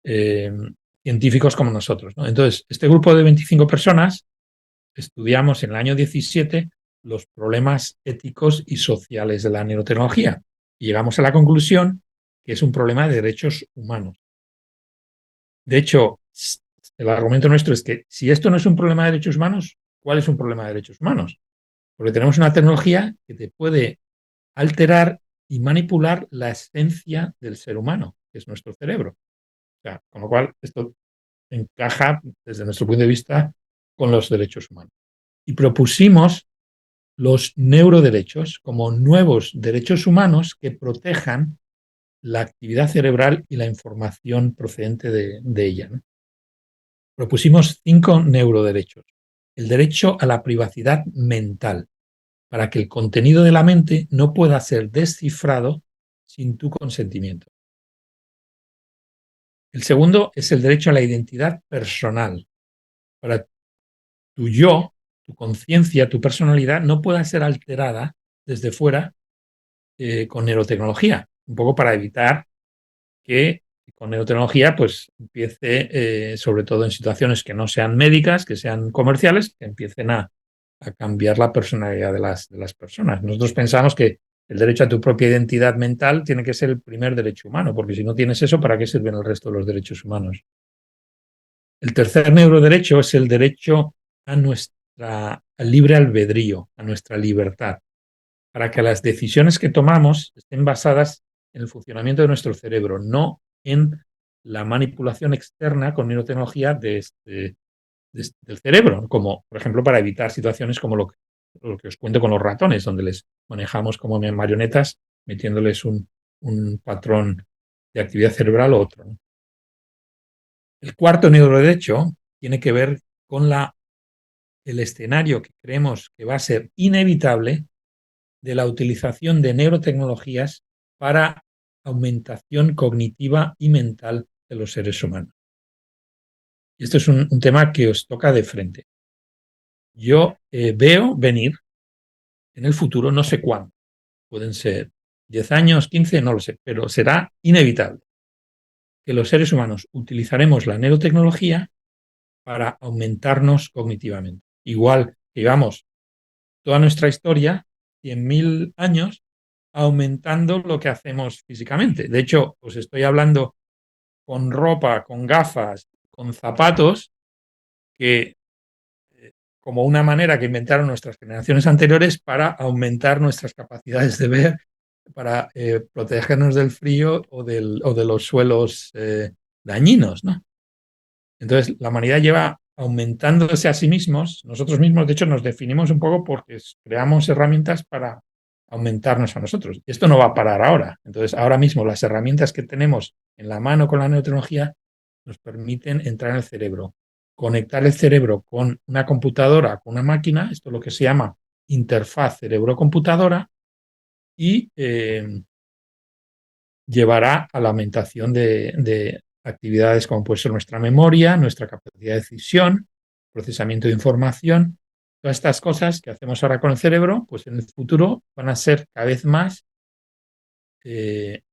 eh, científicos como nosotros, ¿no? Entonces, este grupo de 25 personas estudiamos en el año 17 los problemas éticos y sociales de la neurotecnología y llegamos a la conclusión que es un problema de derechos humanos. De hecho, el argumento nuestro es que si esto no es un problema de derechos humanos, ¿cuál es un problema de derechos humanos? Porque tenemos una tecnología que te puede alterar y manipular la esencia del ser humano, que es nuestro cerebro. O sea, con lo cual, esto encaja, desde nuestro punto de vista, con los derechos humanos. Y propusimos los neuroderechos como nuevos derechos humanos que protejan la actividad cerebral y la información procedente de ella, ¿no? Propusimos 5 neuroderechos. El derecho a la privacidad mental, para que el contenido de la mente no pueda ser descifrado sin tu consentimiento. El segundo es el derecho a la identidad personal, para tu yo, tu conciencia, tu personalidad no pueda ser alterada desde fuera con neurotecnología, un poco para evitar que con neurotecnología pues empiece, sobre todo en situaciones que no sean médicas, que sean comerciales, que empiecen a cambiar la personalidad de las personas. Nosotros pensamos que el derecho a tu propia identidad mental tiene que ser el primer derecho humano, porque si no tienes eso, ¿para qué sirven el resto de los derechos humanos? El tercer neuroderecho es el derecho a nuestra libre albedrío, a nuestra libertad. para que las decisiones que tomamos estén basadas en el funcionamiento de nuestro cerebro, no en la manipulación externa con neurotecnología del cerebro, como por ejemplo para evitar situaciones como lo que os cuento con los ratones, donde les manejamos como marionetas, metiéndoles un patrón de actividad cerebral u otro, ¿no? El cuarto neuroderecho tiene que ver con el escenario que creemos que va a ser inevitable de la utilización de neurotecnologías para aumentación cognitiva y mental de los seres humanos. Y esto es un tema que os toca de frente. Yo veo venir en el futuro, no sé cuándo, pueden ser 10 años, 15, no lo sé, pero será inevitable que los seres humanos utilizaremos la neurotecnología para aumentarnos cognitivamente. Igual que llevamos toda nuestra historia, 100.000 años, aumentando lo que hacemos físicamente. De hecho, os estoy hablando con ropa, con gafas, con zapatos, que como una manera que inventaron nuestras generaciones anteriores para aumentar nuestras capacidades de ver, para protegernos del frío o de los suelos dañinos, ¿no? Entonces, la humanidad lleva aumentándose a sí mismos. Nosotros mismos, de hecho, nos definimos un poco porque creamos herramientas para aumentarnos a nosotros. Y esto no va a parar ahora. Entonces, ahora mismo las herramientas que tenemos en la mano con la neurotecnología nos permiten entrar en el cerebro, conectar el cerebro con una computadora, con una máquina, esto es lo que se llama interfaz cerebro-computadora, y llevará a la aumentación de actividades como puede ser nuestra memoria, nuestra capacidad de decisión, procesamiento de información. Todas estas cosas que hacemos ahora con el cerebro, pues en el futuro van a ser cada vez más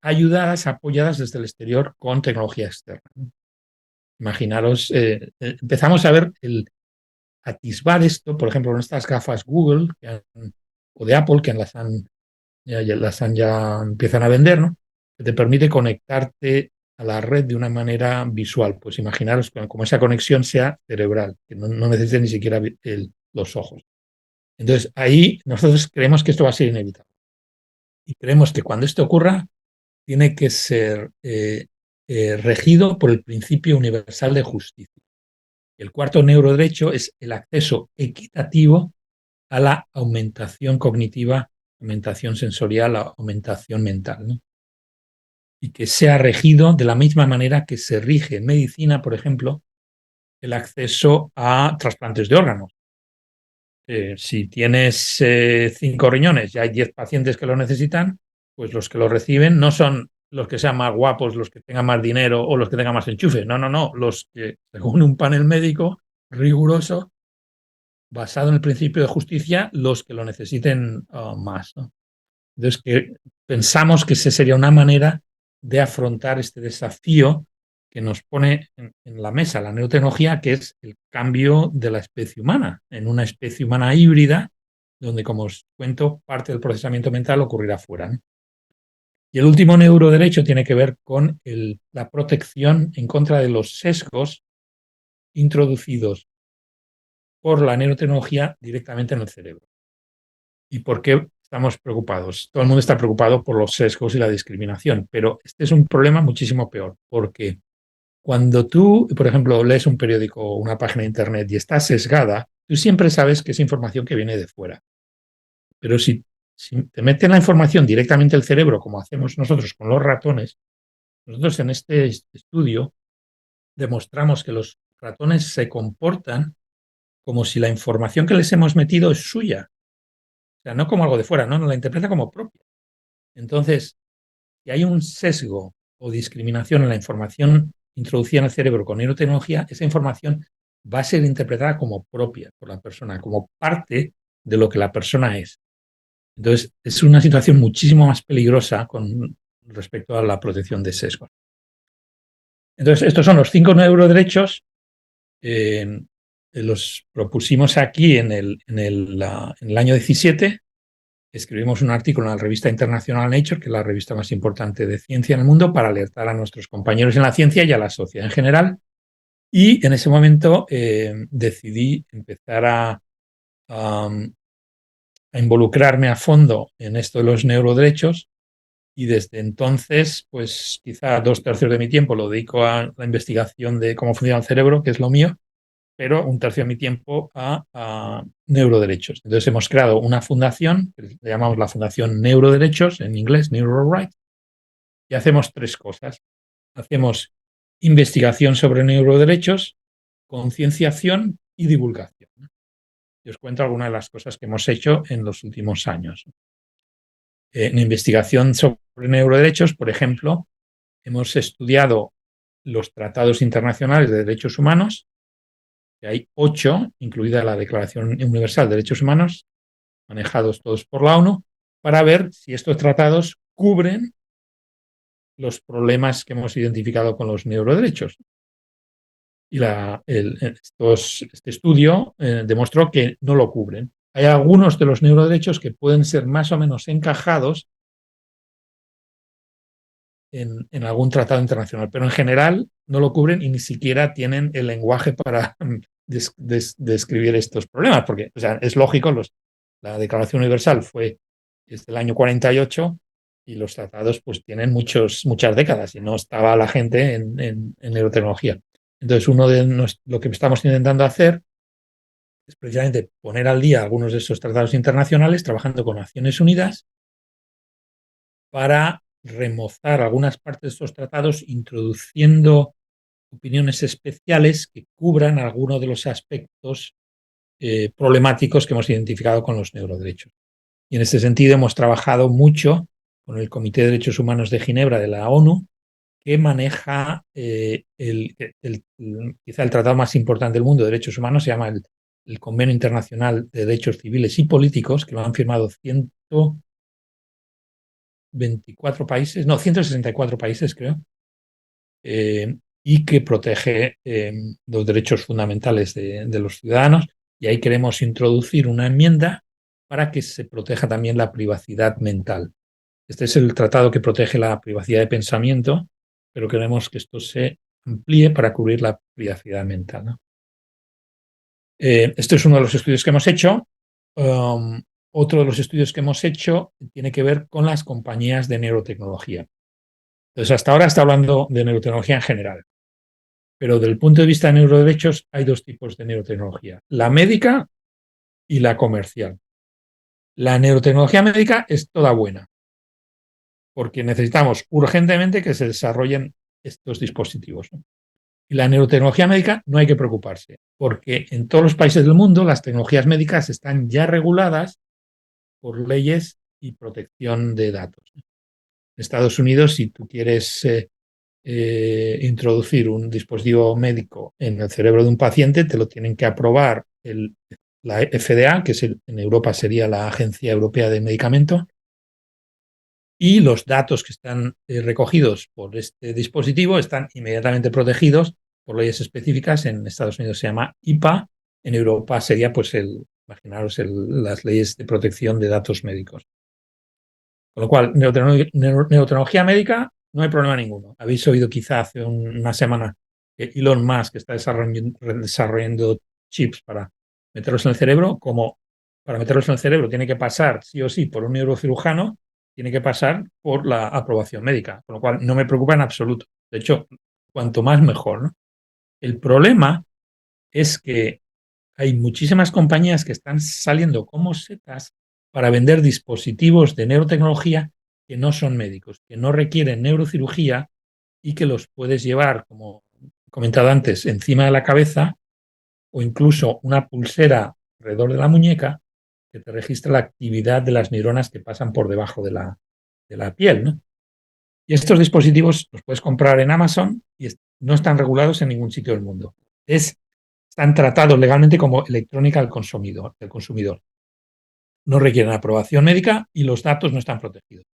ayudadas, apoyadas desde el exterior con tecnología externa. Imaginaros, empezamos a ver el atisbar esto, por ejemplo, en estas gafas Google o de Apple, que ya empiezan a vender, ¿no? Que te permite conectarte a la red de una manera visual. Pues imaginaros que como esa conexión sea cerebral, que no necesite ni siquiera los ojos. Entonces, ahí nosotros creemos que esto va a ser inevitable. Y creemos que cuando esto ocurra, tiene que ser regido por el principio universal de justicia. El cuarto neuroderecho es el acceso equitativo a la aumentación cognitiva, aumentación sensorial, aumentación mental, ¿no? Y que sea regido de la misma manera que se rige en medicina, por ejemplo, el acceso a trasplantes de órganos. Si tienes 5 riñones y hay 10 pacientes que lo necesitan, pues los que lo reciben no son los que sean más guapos, los que tengan más dinero o los que tengan más enchufes. No. Los que, según un panel médico riguroso, basado en el principio de justicia, los que lo necesiten más, ¿no? Entonces, pensamos que esa sería una manera de afrontar este desafío que nos pone en la mesa la neurotecnología, que es el cambio de la especie humana, en una especie humana híbrida, donde, como os cuento, parte del procesamiento mental ocurrirá fuera, ¿no? Y el último neuroderecho tiene que ver con la protección en contra de los sesgos introducidos por la neurotecnología directamente en el cerebro. ¿Y por qué estamos preocupados? Todo el mundo está preocupado por los sesgos y la discriminación, pero este es un problema muchísimo peor, porque cuando tú, por ejemplo, lees un periódico o una página de internet y está sesgada, tú siempre sabes que es información que viene de fuera. Pero si te meten la información directamente al cerebro, como hacemos nosotros con los ratones, nosotros en este estudio demostramos que los ratones se comportan como si la información que les hemos metido es suya. O sea, no como algo de fuera, no, la interpreta como propia. Entonces, si hay un sesgo o discriminación en la información introducida en el cerebro con neurotecnología, esa información va a ser interpretada como propia por la persona, como parte de lo que la persona es. Entonces, es una situación muchísimo más peligrosa con respecto a la protección de sesgos. Entonces, estos son los 5 neuroderechos. Los propusimos aquí en el año 17. Escribimos un artículo en la revista internacional Nature, que es la revista más importante de ciencia en el mundo, para alertar a nuestros compañeros en la ciencia y a la sociedad en general. Y en ese momento decidí empezar a a involucrarme a fondo en esto de los neuroderechos y desde entonces, pues quizá 2/3 de mi tiempo lo dedico a la investigación de cómo funciona el cerebro, que es lo mío, pero 1/3 de mi tiempo a neuroderechos. Entonces hemos creado una fundación, que le llamamos la Fundación Neuroderechos, en inglés, Neurorights, y hacemos 3 cosas. Hacemos investigación sobre neuroderechos, concienciación y divulgación. Y os cuento algunas de las cosas que hemos hecho en los últimos años. En investigación sobre neuroderechos, por ejemplo, hemos estudiado los tratados internacionales de derechos humanos, que hay 8, incluida la Declaración Universal de Derechos Humanos, manejados todos por la ONU, para ver si estos tratados cubren los problemas que hemos identificado con los neuroderechos. Y este estudio demostró que no lo cubren. Hay algunos de los neuroderechos que pueden ser más o menos encajados en algún tratado internacional, pero en general no lo cubren y ni siquiera tienen el lenguaje para describir estos problemas, porque o sea, es lógico, la Declaración Universal fue desde el año 48 y los tratados pues tienen muchas décadas y no estaba la gente en neurotecnología. Entonces, lo que estamos intentando hacer es precisamente poner al día algunos de esos tratados internacionales, trabajando con Naciones Unidas para remozar algunas partes de estos tratados, introduciendo opiniones especiales que cubran algunos de los aspectos problemáticos que hemos identificado con los neuroderechos. Y en este sentido hemos trabajado mucho con el Comité de Derechos Humanos de Ginebra de la ONU, que maneja quizá el tratado más importante del mundo de derechos humanos, se llama el Convenio Internacional de Derechos Civiles y Políticos, que lo han firmado 124 países, no, 164 países creo, y que protege los derechos fundamentales de los ciudadanos. Y ahí queremos introducir una enmienda para que se proteja también la privacidad mental. Este es el tratado que protege la privacidad de pensamiento, pero queremos que esto se amplíe para cubrir la privacidad mental, ¿no? Este es uno de los estudios que hemos hecho. Otro de los estudios que hemos hecho tiene que ver con las compañías de neurotecnología. Entonces, hasta ahora está hablando de neurotecnología en general, pero desde el punto de vista de neuroderechos hay 2 tipos de neurotecnología, la médica y la comercial. La neurotecnología médica es toda buena, porque necesitamos urgentemente que se desarrollen estos dispositivos, ¿no? Y la neurotecnología médica no hay que preocuparse, porque en todos los países del mundo las tecnologías médicas están ya reguladas por leyes y protección de datos. En Estados Unidos, si tú quieres introducir un dispositivo médico en el cerebro de un paciente, te lo tienen que aprobar la FDA, que en Europa sería la Agencia Europea de Medicamentos, y los datos que están recogidos por este dispositivo están inmediatamente protegidos por leyes específicas. En Estados Unidos se llama IPA, en Europa sería, pues, imaginaros, las leyes de protección de datos médicos. Con lo cual, neurotecnología médica, no hay problema ninguno. Habéis oído quizá hace una semana que Elon Musk está desarrollando chips para meterlos en el cerebro. Como para meterlos en el cerebro tiene que pasar sí o sí por un neurocirujano, tiene que pasar por la aprobación médica, con lo cual no me preocupa en absoluto. De hecho, cuanto más mejor, ¿no? El problema es que hay muchísimas compañías que están saliendo como setas para vender dispositivos de neurotecnología que no son médicos, que no requieren neurocirugía y que los puedes llevar, como he comentado antes, encima de la cabeza o incluso una pulsera alrededor de la muñeca que te registra la actividad de las neuronas que pasan por debajo de la piel, ¿no? Y estos dispositivos los puedes comprar en Amazon y no están regulados en ningún sitio del mundo. Están tratados legalmente como electrónica del consumidor. No requieren aprobación médica y los datos no están protegidos.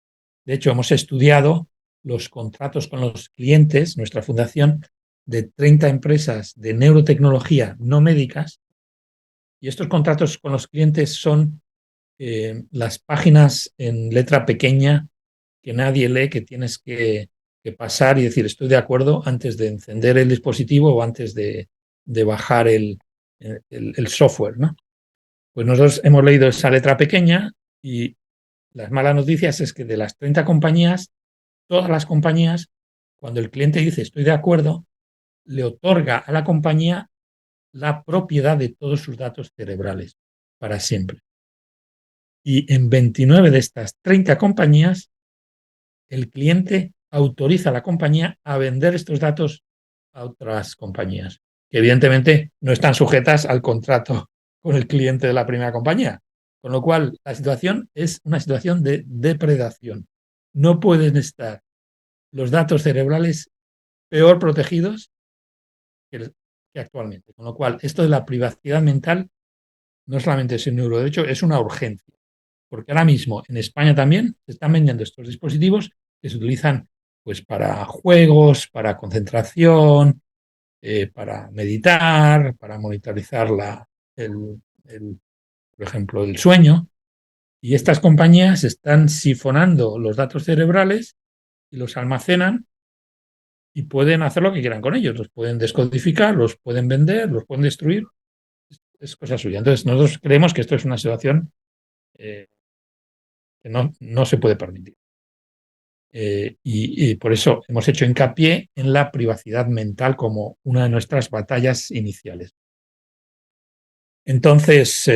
De hecho, hemos estudiado los contratos con los clientes, nuestra fundación, de 30 empresas de neurotecnología no médicas, y estos contratos con los clientes son las páginas en letra pequeña que nadie lee, que tienes que pasar y decir estoy de acuerdo antes de encender el dispositivo o antes de bajar el software, ¿no? Pues nosotros hemos leído esa letra pequeña y las malas noticias es que de las 30 compañías, todas las compañías, cuando el cliente dice estoy de acuerdo, le otorga a la compañía la propiedad de todos sus datos cerebrales para siempre. Y en 29 de estas 30 compañías, el cliente autoriza a la compañía a vender estos datos a otras compañías, que evidentemente no están sujetas al contrato con el cliente de la primera compañía. Con lo cual, la situación es una situación de depredación. No pueden estar los datos cerebrales peor protegidos que actualmente. Con lo cual, esto de la privacidad mental no solamente es un neuroderecho, es una urgencia. Porque ahora mismo en España también se están vendiendo estos dispositivos que se utilizan pues, para juegos, para concentración, para meditar, para monitorizar por ejemplo, el sueño. Y estas compañías están sifonando los datos cerebrales y los almacenan y pueden hacer lo que quieran con ellos. Los pueden descodificar, los pueden vender, los pueden destruir. Es cosa suya. Entonces, nosotros creemos que esto es una situación que no se puede permitir. Y por eso hemos hecho hincapié en la privacidad mental como una de nuestras batallas iniciales. Entonces,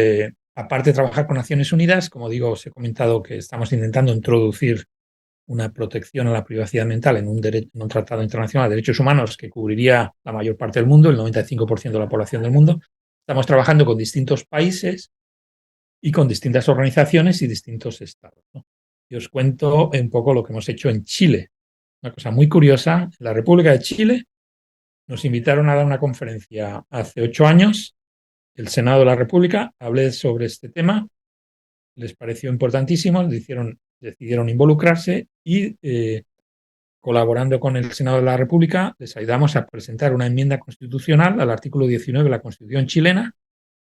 aparte de trabajar con Naciones Unidas, como digo, os he comentado que estamos intentando introducir una protección a la privacidad mental en un tratado internacional de derechos humanos que cubriría la mayor parte del mundo, el 95% de la población del mundo. Estamos trabajando con distintos países y con distintas organizaciones y distintos estados, ¿no? Y os cuento un poco lo que hemos hecho en Chile. Una cosa muy curiosa, en la República de Chile nos invitaron a dar una conferencia hace 8 años, el Senado de la República, hablé sobre este tema, les pareció importantísimo, decidieron involucrarse y colaborando con el Senado de la República les ayudamos a presentar una enmienda constitucional al artículo 19 de la Constitución chilena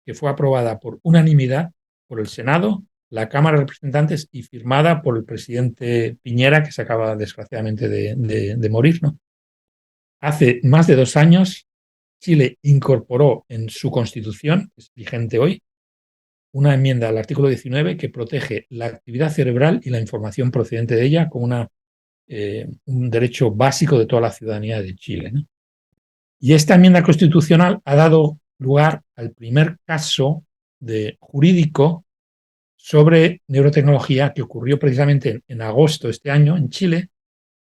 que fue aprobada por unanimidad por el Senado, la Cámara de Representantes y firmada por el presidente Piñera, que se acaba desgraciadamente de morir, ¿no? Hace más de 2 años, Chile incorporó en su constitución, que es vigente hoy, una enmienda al artículo 19 que protege la actividad cerebral y la información procedente de ella como un derecho básico de toda la ciudadanía de Chile, ¿no? Y esta enmienda constitucional ha dado lugar al primer caso jurídico sobre neurotecnología que ocurrió precisamente en agosto de este año en Chile,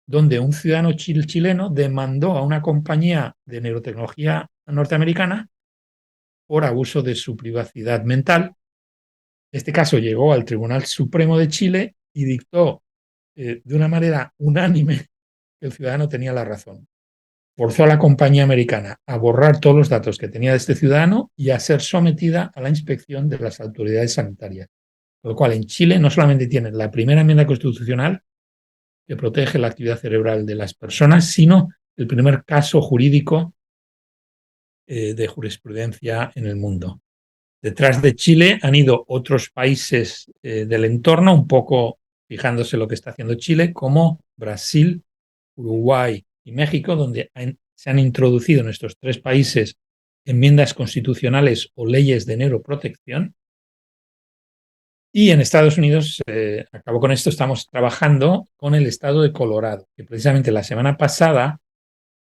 donde un ciudadano chileno demandó a una compañía de neurotecnología norteamericana por abuso de su privacidad mental. Este caso llegó al Tribunal Supremo de Chile y dictó de una manera unánime que el ciudadano tenía la razón. Forzó a la compañía americana a borrar todos los datos que tenía de este ciudadano y a ser sometida a la inspección de las autoridades sanitarias. Con lo cual, en Chile no solamente tienen la primera enmienda constitucional que protege la actividad cerebral de las personas, sino el primer caso jurídico de jurisprudencia en el mundo. Detrás de Chile han ido otros países del entorno, un poco fijándose lo que está haciendo Chile, como Brasil, Uruguay y México, donde se han introducido en estos 3 países enmiendas constitucionales o leyes de neuroprotección. Y en Estados Unidos, acabo con esto, estamos trabajando con el estado de Colorado, que precisamente la semana pasada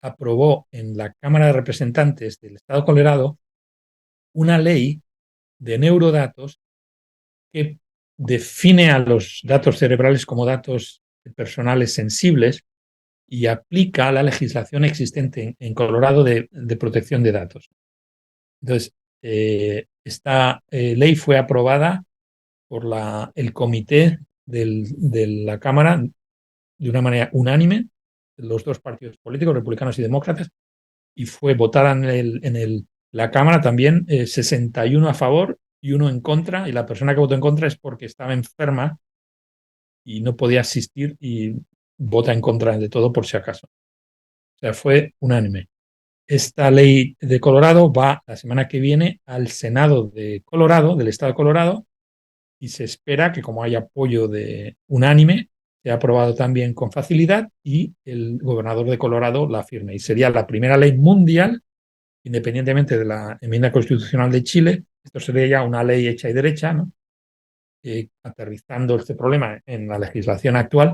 aprobó en la Cámara de Representantes del estado de Colorado una ley de neurodatos que define a los datos cerebrales como datos personales sensibles y aplica la legislación existente en Colorado de protección de datos. Entonces, esta ley fue aprobada por el comité de la Cámara de una manera unánime, los 2 partidos políticos, republicanos y demócratas, y fue votada en la Cámara también 61 a favor y 1 en contra, y la persona que votó en contra es porque estaba enferma y no podía asistir y vota en contra de todo por si acaso. O sea, fue unánime. Esta ley de Colorado va la semana que viene al Senado de Colorado, del estado de Colorado, y se espera que, como hay apoyo unánime, sea aprobado también con facilidad y el gobernador de Colorado la firme. Y sería la primera ley mundial, independientemente de la enmienda constitucional de Chile, Esto sería ya una ley hecha y derecha, ¿no? Aterrizando este problema en la legislación actual,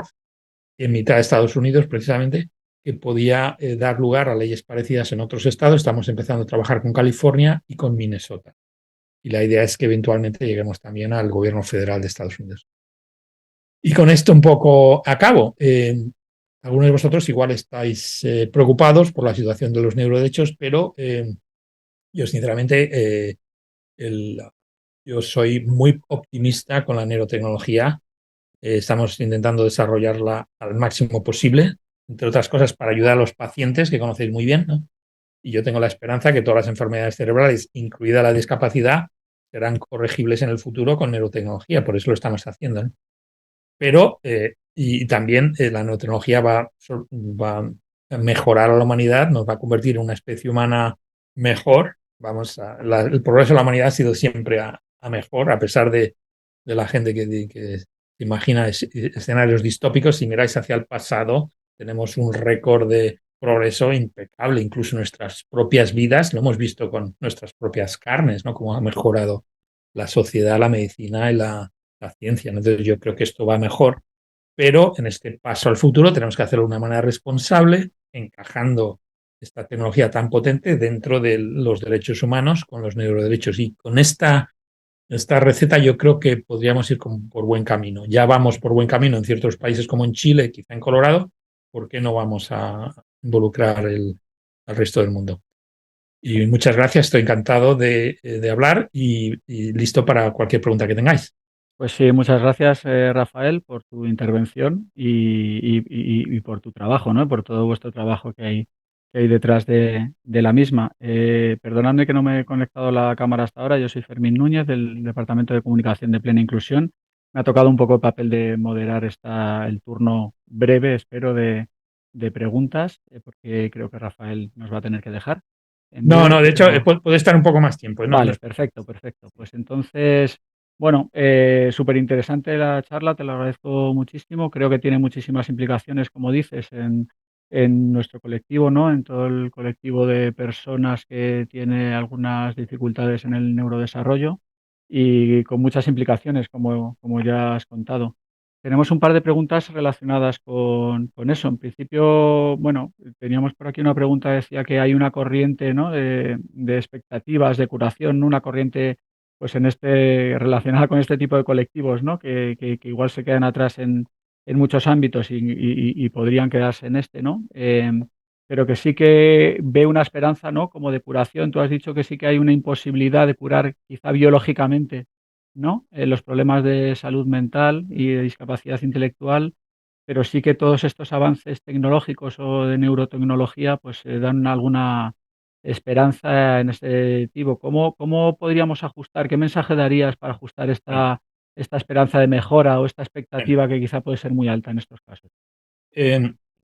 en mitad de Estados Unidos, precisamente, que podía dar lugar a leyes parecidas en otros estados. Estamos empezando a trabajar con California y con Minnesota. Y la idea es que eventualmente lleguemos también al gobierno federal de Estados Unidos. Y con esto un poco acabo. Algunos de vosotros igual estáis preocupados por la situación de los neuroderechos, pero yo sinceramente yo soy muy optimista con la neurotecnología. Estamos intentando desarrollarla al máximo posible, entre otras cosas para ayudar a los pacientes que conocéis muy bien, ¿no? Y yo tengo la esperanza que todas las enfermedades cerebrales, incluida la discapacidad, serán corregibles en el futuro con neurotecnología. Por eso lo estamos haciendo, ¿no? Pero, y también la neurotecnología va a mejorar a la humanidad, nos va a convertir en una especie humana mejor. El progreso de la humanidad ha sido siempre a mejor, a pesar de la gente que se imagina escenarios distópicos. Si miráis hacia el pasado, tenemos un récord de progreso impecable, incluso nuestras propias vidas, lo hemos visto con nuestras propias carnes, ¿no? Cómo ha mejorado la sociedad, la medicina y la ciencia, ¿no? Entonces yo creo que esto va mejor, pero en este paso al futuro tenemos que hacerlo de una manera responsable, encajando esta tecnología tan potente dentro de los derechos humanos con los neuroderechos. Y con esta receta yo creo que podríamos ir por buen camino. Ya vamos por buen camino en ciertos países como en Chile, quizá en Colorado. ¿Por qué no vamos a involucrar al resto del mundo? Y muchas gracias, estoy encantado de hablar y listo para cualquier pregunta que tengáis. Pues sí, muchas gracias, Rafael, por tu intervención y por tu trabajo, ¿no? Por todo vuestro trabajo que hay detrás de la misma. Perdonadme que no me he conectado la cámara hasta ahora. Yo soy Fermín Núñez, del Departamento de Comunicación de Plena Inclusión. Me ha tocado un poco el papel de moderar el turno breve, espero, de preguntas, porque creo que Rafael nos va a tener que dejar en No, breve. de hecho, Pero puede estar un poco más tiempo. No, vale, perfecto, perfecto. Pues entonces, bueno, súper interesante la charla, te lo agradezco muchísimo. Creo que tiene muchísimas implicaciones, como dices, en nuestro colectivo, ¿no? En todo el colectivo de personas que tiene algunas dificultades en el neurodesarrollo y con muchas implicaciones, como ya has contado. Tenemos un par de preguntas relacionadas con eso. En principio, bueno, teníamos por aquí una pregunta, decía que hay una corriente, ¿no? de expectativas de curación, ¿no? Una corriente pues relacionada con este tipo de colectivos, ¿no? Que igual se quedan atrás en muchos ámbitos y podrían quedarse en este, ¿no? Pero que sí que ve una esperanza, ¿no? Como de curación. Tú has dicho que sí que hay una imposibilidad de curar quizá biológicamente, ¿no? Los problemas de salud mental y de discapacidad intelectual, pero sí que todos estos avances tecnológicos o de neurotecnología pues dan alguna esperanza en este tipo. ¿Cómo podríamos ajustar? ¿Qué mensaje darías para ajustar bueno, esta esperanza de mejora o esta bien. expectativa que quizá puede ser muy alta en estos casos?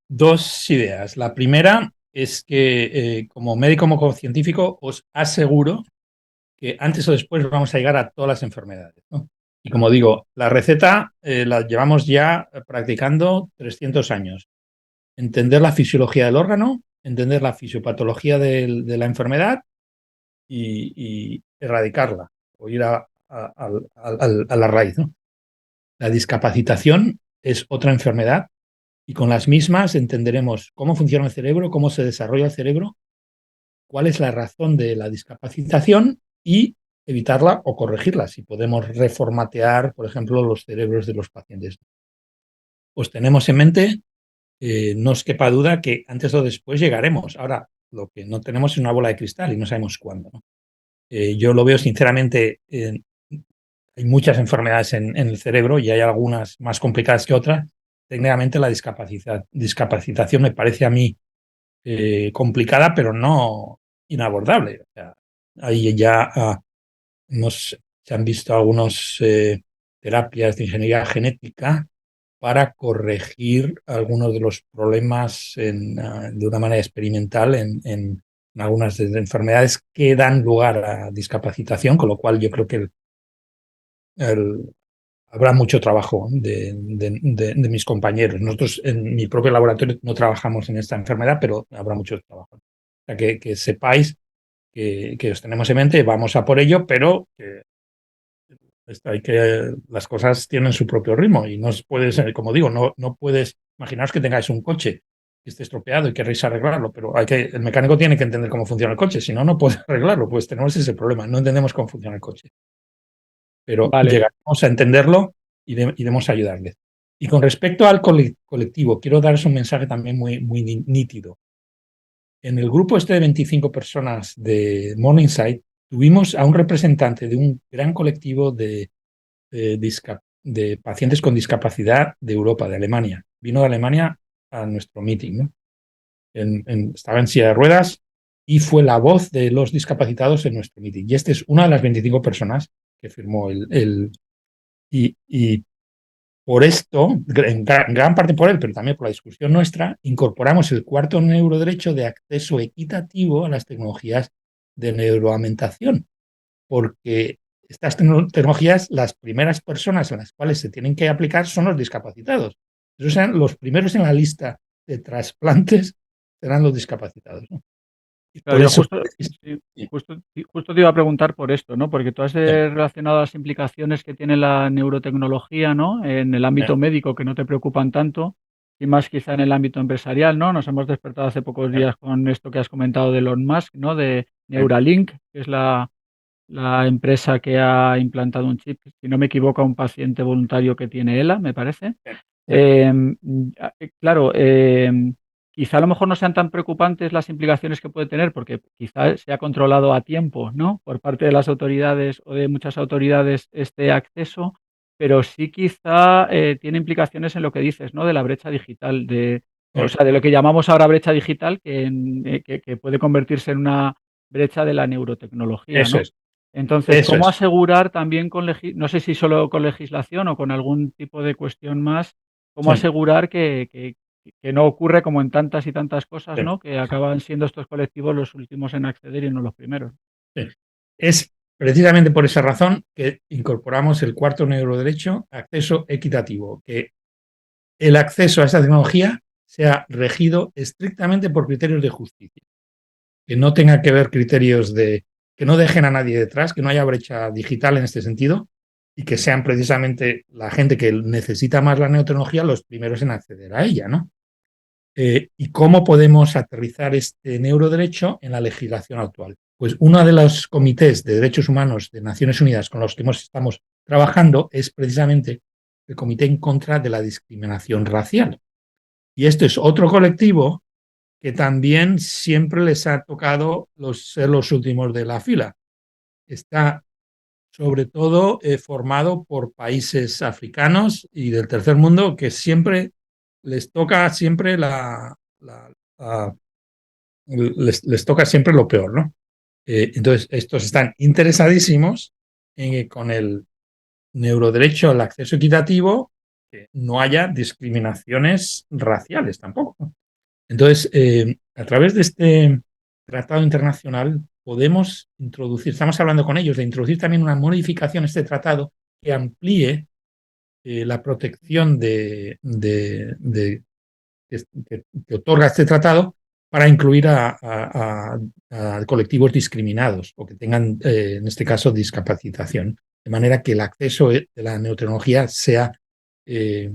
Dos ideas. La primera es que como médico, como científico, os aseguro que antes o después vamos a llegar a todas las enfermedades, ¿no? Y como digo, la receta la llevamos ya practicando 300 años. Entender la fisiología del órgano, entender la fisiopatología de la enfermedad y erradicarla o ir a la raíz, ¿no? La discapacitación es otra enfermedad y con las mismas entenderemos cómo funciona el cerebro, cómo se desarrolla el cerebro, cuál es la razón de la discapacitación y evitarla o corregirla, si podemos reformatear, por ejemplo, los cerebros de los pacientes. Pues tenemos en mente, no os quepa duda que antes o después llegaremos. Ahora, lo que no tenemos es una bola de cristal y no sabemos cuándo, ¿no? Yo lo veo sinceramente, hay muchas enfermedades en el cerebro y hay algunas más complicadas que otras. Técnicamente la discapacitación me parece a mí complicada, pero no inabordable. O sea, ahí ya se han visto algunas terapias de ingeniería genética para corregir algunos de los problemas de una manera experimental en algunas de las enfermedades que dan lugar a discapacitación, con lo cual yo creo que habrá mucho trabajo de mis compañeros. Nosotros en mi propio laboratorio no trabajamos en esta enfermedad, pero habrá mucho trabajo. O sea, que sepáis que os tenemos en mente, vamos a por ello, pero las cosas tienen su propio ritmo y no puedes, como digo, no puedes, imaginaos que tengáis un coche que esté estropeado y queréis arreglarlo, pero el mecánico tiene que entender cómo funciona el coche, si no, no puede arreglarlo, pues tenemos ese problema, no entendemos cómo funciona el coche. Pero Vale, llegaremos a entenderlo y iremos a ayudarles. Y con respecto al colectivo, quiero daros un mensaje también muy nítido. En el grupo este de 25 personas de Morningside, tuvimos a un representante de un gran colectivo de pacientes con discapacidad de Europa, de Alemania. Vino de Alemania a nuestro meeting, ¿no? Estaba en silla de ruedas y fue la voz de los discapacitados en nuestro meeting. Y esta es una de las 25 personas que firmó y por esto, en gran parte por él, pero también por la discusión nuestra, incorporamos el cuarto neuroderecho de acceso equitativo a las tecnologías de neuroaumentación, porque estas tecnologías, las primeras personas en las cuales se tienen que aplicar son los discapacitados. Esos serán los primeros en la lista de trasplantes, serán los discapacitados, ¿no? Y claro, por yo eso, justo, sí, sí, justo te iba a preguntar por esto, ¿no? Porque tú has sí, relacionado las implicaciones que tiene la neurotecnología, ¿no? En el sí, ámbito médico, que no te preocupan tanto, y más quizá en el ámbito empresarial, ¿no? Nos hemos despertado hace pocos días con esto que has comentado de Elon Musk, ¿no? De sí, Neuralink, que es la empresa que ha implantado un chip, si no me equivoco, a un paciente voluntario que tiene ELA, me parece. sí, Claro, quizá a lo mejor no sean tan preocupantes las implicaciones que puede tener, porque quizá se ha controlado a tiempo, ¿no? Por parte de las autoridades o de muchas autoridades este acceso, pero sí quizá tiene implicaciones en lo que dices, ¿no? De la brecha digital, o sí. sea, de lo que llamamos ahora brecha digital, que puede convertirse en una brecha de la neurotecnología, Eso ¿no? es, Entonces, eso ¿cómo es. asegurar también no sé si solo con legislación o con algún tipo de cuestión más, cómo Sí, asegurar que no ocurre como en tantas y tantas cosas, sí, ¿no? Que acaban siendo estos colectivos los últimos en acceder y no los primeros? sí. Es precisamente por esa razón que incorporamos el cuarto neuroderecho, acceso equitativo, que el acceso a esa tecnología sea regido estrictamente por criterios de justicia, que no tenga que ver criterios que no dejen a nadie detrás, que no haya brecha digital en este sentido y que sean precisamente la gente que necesita más la neurotecnología los primeros en acceder a ella, ¿no? ¿Y cómo podemos aterrizar este neuroderecho en la legislación actual? Pues uno de los comités de derechos humanos de Naciones Unidas con los que estamos trabajando es precisamente el Comité en contra de la discriminación racial. Y este es otro colectivo que también siempre les ha tocado ser los últimos de la fila. Está sobre todo formado por países africanos y del tercer mundo que siempre les toca siempre les toca siempre lo peor, ¿no? Entonces, estos están interesadísimos en que con el neuroderecho al acceso equitativo que no haya discriminaciones raciales tampoco, ¿no? Entonces, a través de este tratado internacional podemos introducir, estamos hablando con ellos de introducir también una modificación a este tratado que amplíe la protección que otorga este tratado para incluir a colectivos discriminados o que tengan, en este caso, discapacitación, de manera que el acceso de la neurotecnología sea eh,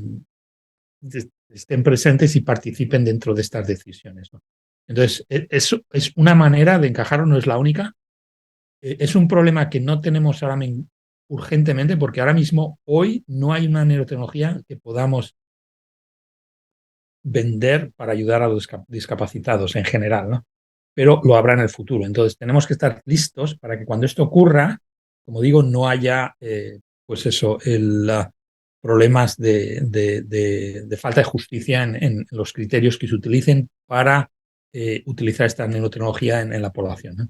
estén presentes y participen dentro de estas decisiones, ¿no? Entonces, es una manera de encajarlo, no es la única. Es un problema que no tenemos ahora urgentemente porque ahora mismo, hoy, no hay una neurotecnología que podamos vender para ayudar a los discapacitados en general, ¿no? Pero lo habrá en el futuro. Entonces, tenemos que estar listos para que cuando esto ocurra, como digo, no haya, pues eso, problemas de falta de justicia en los criterios que se utilicen para utilizar esta nanotecnología en la población, ¿no?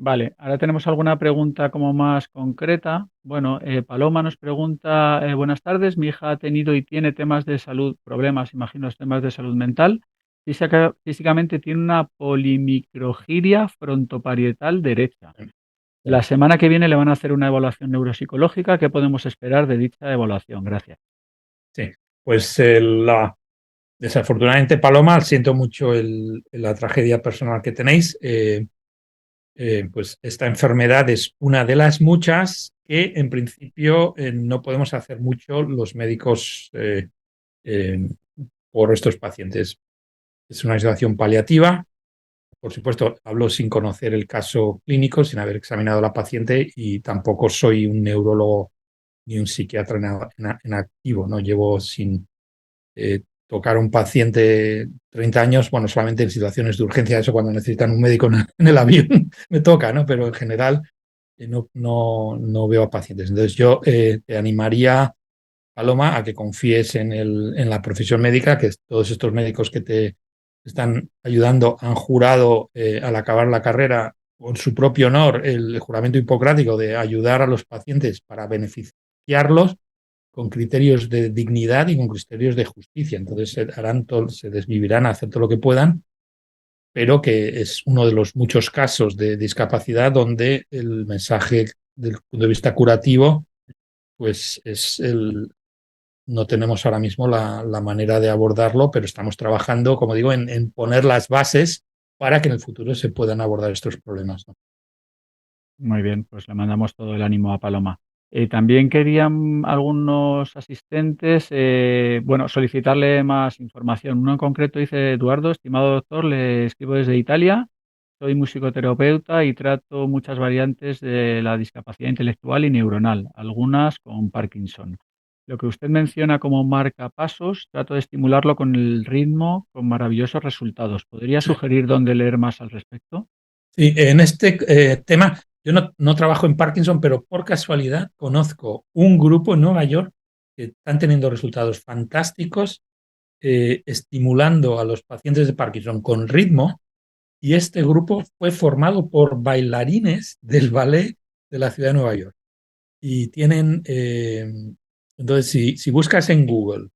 Vale, ahora tenemos alguna pregunta como más concreta. Bueno, Paloma nos pregunta, buenas tardes, mi hija ha tenido y tiene temas de salud, problemas, imagino, temas de salud mental. Físicamente tiene una polimicrogiria frontoparietal derecha. La semana que viene le van a hacer una evaluación neuropsicológica. ¿Qué podemos esperar de dicha evaluación? Gracias. Sí, pues desafortunadamente, Paloma, siento mucho la tragedia personal que tenéis. pues esta enfermedad es una de las muchas que en principio no podemos hacer mucho los médicos eh, por estos pacientes. Es una situación paliativa. Por supuesto, hablo sin conocer el caso clínico, sin haber examinado a la paciente y tampoco soy un neurólogo ni un psiquiatra en activo, ¿no? Llevo sin tocar a un paciente 30 años, bueno, solamente en situaciones de urgencia, eso cuando necesitan un médico en el avión me toca, ¿no? Pero en general no veo a pacientes. Entonces yo te animaría, Paloma, a que confíes en la profesión médica, que todos estos médicos que te están ayudando han jurado al acabar la carrera con su propio honor el juramento hipocrático de ayudar a los pacientes para beneficiarlos con criterios de dignidad y con criterios de justicia. Entonces se desvivirán a hacer todo lo que puedan, pero que es uno de los muchos casos de discapacidad donde el mensaje del punto de vista curativo, pues no tenemos ahora mismo la manera de abordarlo, pero estamos trabajando, como digo, en poner las bases para que en el futuro se puedan abordar estos problemas, ¿no? Muy bien, pues le mandamos todo el ánimo a Paloma. También querían algunos asistentes, bueno, solicitarle más información. Uno en concreto dice: Eduardo, estimado doctor, le escribo desde Italia. Soy musicoterapeuta y trato muchas variantes de la discapacidad intelectual y neuronal, algunas con Parkinson. Lo que usted menciona como marcapasos, trato de estimularlo con el ritmo, con maravillosos resultados. ¿Podría sugerir dónde leer más al respecto? Sí, en este tema, yo no trabajo en Parkinson, pero por casualidad conozco un grupo en Nueva York que están teniendo resultados fantásticos estimulando a los pacientes de Parkinson con ritmo, y este grupo fue formado por bailarines del ballet de la ciudad de Nueva York. Y tienen, entonces, si buscas en Google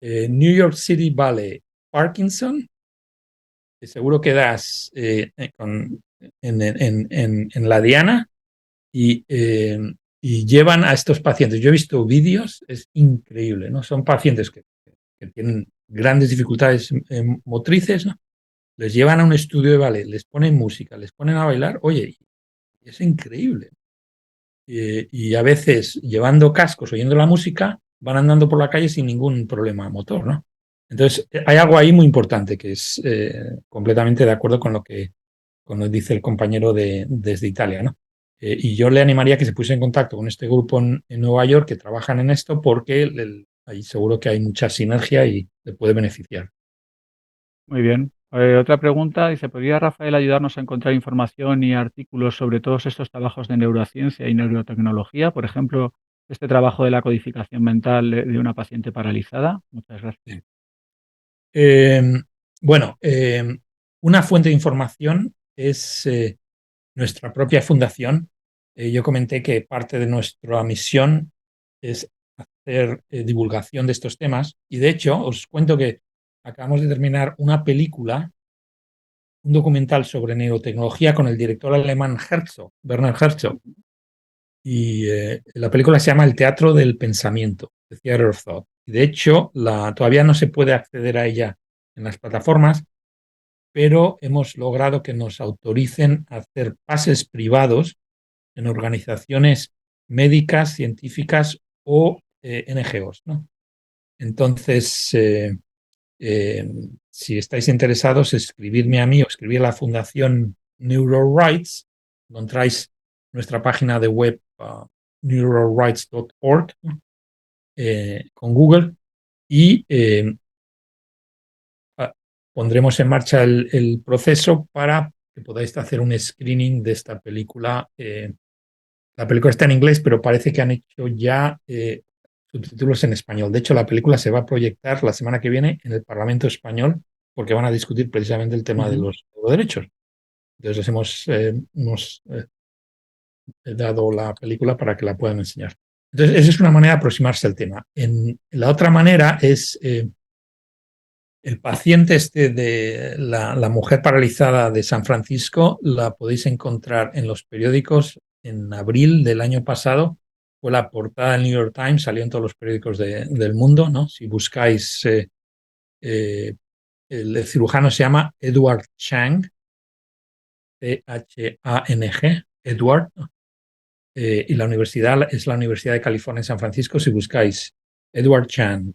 New York City Ballet Parkinson, seguro que das en la diana y llevan a estos pacientes. Yo he visto vídeos, es increíble, ¿no? Son pacientes que tienen grandes dificultades motrices, ¿no? Les llevan a un estudio de ballet, les ponen música, les ponen a bailar, oye, es increíble. Y a veces, llevando cascos, oyendo la música, van andando por la calle sin ningún problema motor, ¿no? Entonces, hay algo ahí muy importante que es completamente de acuerdo con lo que dice el compañero desde Italia, ¿no? Y yo le animaría a que se pusiera en contacto con este grupo en Nueva York que trabajan en esto porque ahí seguro que hay mucha sinergia y le puede beneficiar. Muy bien. Otra pregunta, dice: ¿podría Rafael ayudarnos a encontrar información y artículos sobre todos estos trabajos de neurociencia y neurotecnología? Por ejemplo, este trabajo de la codificación mental de una paciente paralizada. Muchas gracias. Sí. Bueno, una fuente de información es nuestra propia fundación. Yo comenté que parte de nuestra misión es hacer divulgación de estos temas, y de hecho os cuento que acabamos de terminar una película, un documental sobre neurotecnología con el director alemán Herzog, Bernard Herzog, y la película se llama El Teatro del Pensamiento, The Theater of Thought. Y de hecho, todavía no se puede acceder a ella en las plataformas, pero hemos logrado que nos autoricen a hacer pases privados en organizaciones médicas, científicas o NGOs, ¿no? Entonces, si estáis interesados, escribirme a mí o escribir a la Fundación NeuroRights. Encontráis nuestra página de web neurorights.org con Google y pondremos en marcha el proceso para que podáis hacer un screening de esta película. La película está en inglés, pero parece que han hecho ya subtítulos en español. De hecho, la película se va a proyectar la semana que viene en el Parlamento Español porque van a discutir precisamente el tema de los derechos. Entonces hemos dado la película para que la puedan enseñar. Entonces, esa es una manera de aproximarse al tema. La otra manera es el paciente de la mujer paralizada de San Francisco. La podéis encontrar en los periódicos. En abril del año pasado fue la portada del New York Times, salió en todos los periódicos del mundo, ¿no? Si buscáis, el cirujano se llama Edward Chang C-H-A-N-G, Edward, ¿no? Y la universidad es la Universidad de California en San Francisco. Si buscáis Edward Chan,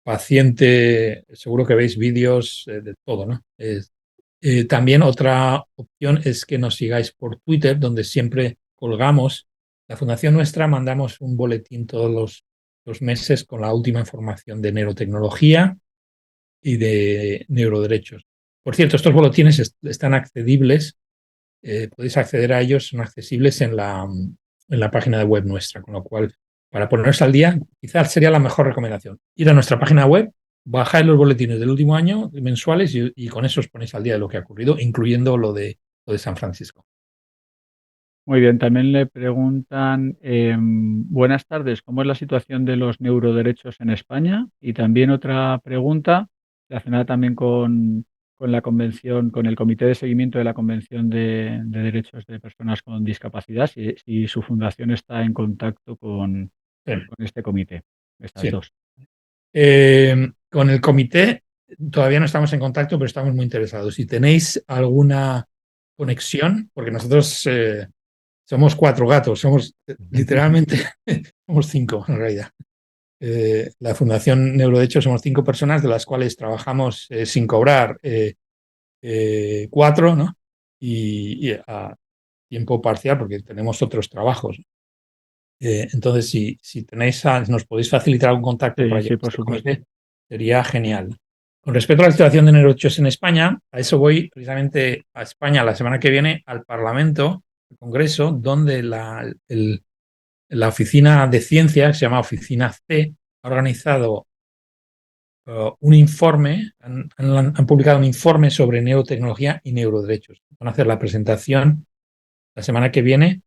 paciente, seguro que veis vídeos de todo, ¿no? También otra opción es que nos sigáis por Twitter, donde siempre colgamos. La fundación nuestra mandamos un boletín todos los meses con la última información de neurotecnología y de neuroderechos. Por cierto, estos boletines están accedibles, podéis acceder a ellos, son accesibles en la página de web nuestra, con lo cual, para ponernos al día, quizás sería la mejor recomendación. Ir a nuestra página web, bajáis los boletines del último año mensuales y con eso os ponéis al día de lo que ha ocurrido, incluyendo lo de San Francisco. Muy bien, también le preguntan, buenas tardes, ¿cómo es la situación de los neuroderechos en España? Y también otra pregunta relacionada también con la convención, con el Comité de Seguimiento de la Convención de Derechos de Personas con Discapacidad, si su fundación está en contacto con este comité, estas Sí. dos. Con el comité todavía no estamos en contacto, pero estamos muy interesados. Si tenéis alguna conexión, porque nosotros somos 4 gatos, somos literalmente, somos 5 en realidad. La Fundación Neuroderechos somos 5 personas, de las cuales trabajamos sin cobrar 4, ¿no? Y a tiempo parcial, porque tenemos otros trabajos. Entonces, si tenéis, nos podéis facilitar algún contacto para Sí, llevar por este supuesto. comité, sería genial. Con respecto a la situación de neuroderechos en España, a eso voy precisamente a España la semana que viene al Parlamento, al Congreso, donde la oficina de ciencia, que se llama Oficina C, ha organizado un informe, han publicado un informe sobre neurotecnología y neuroderechos. Van a hacer la presentación la semana que viene,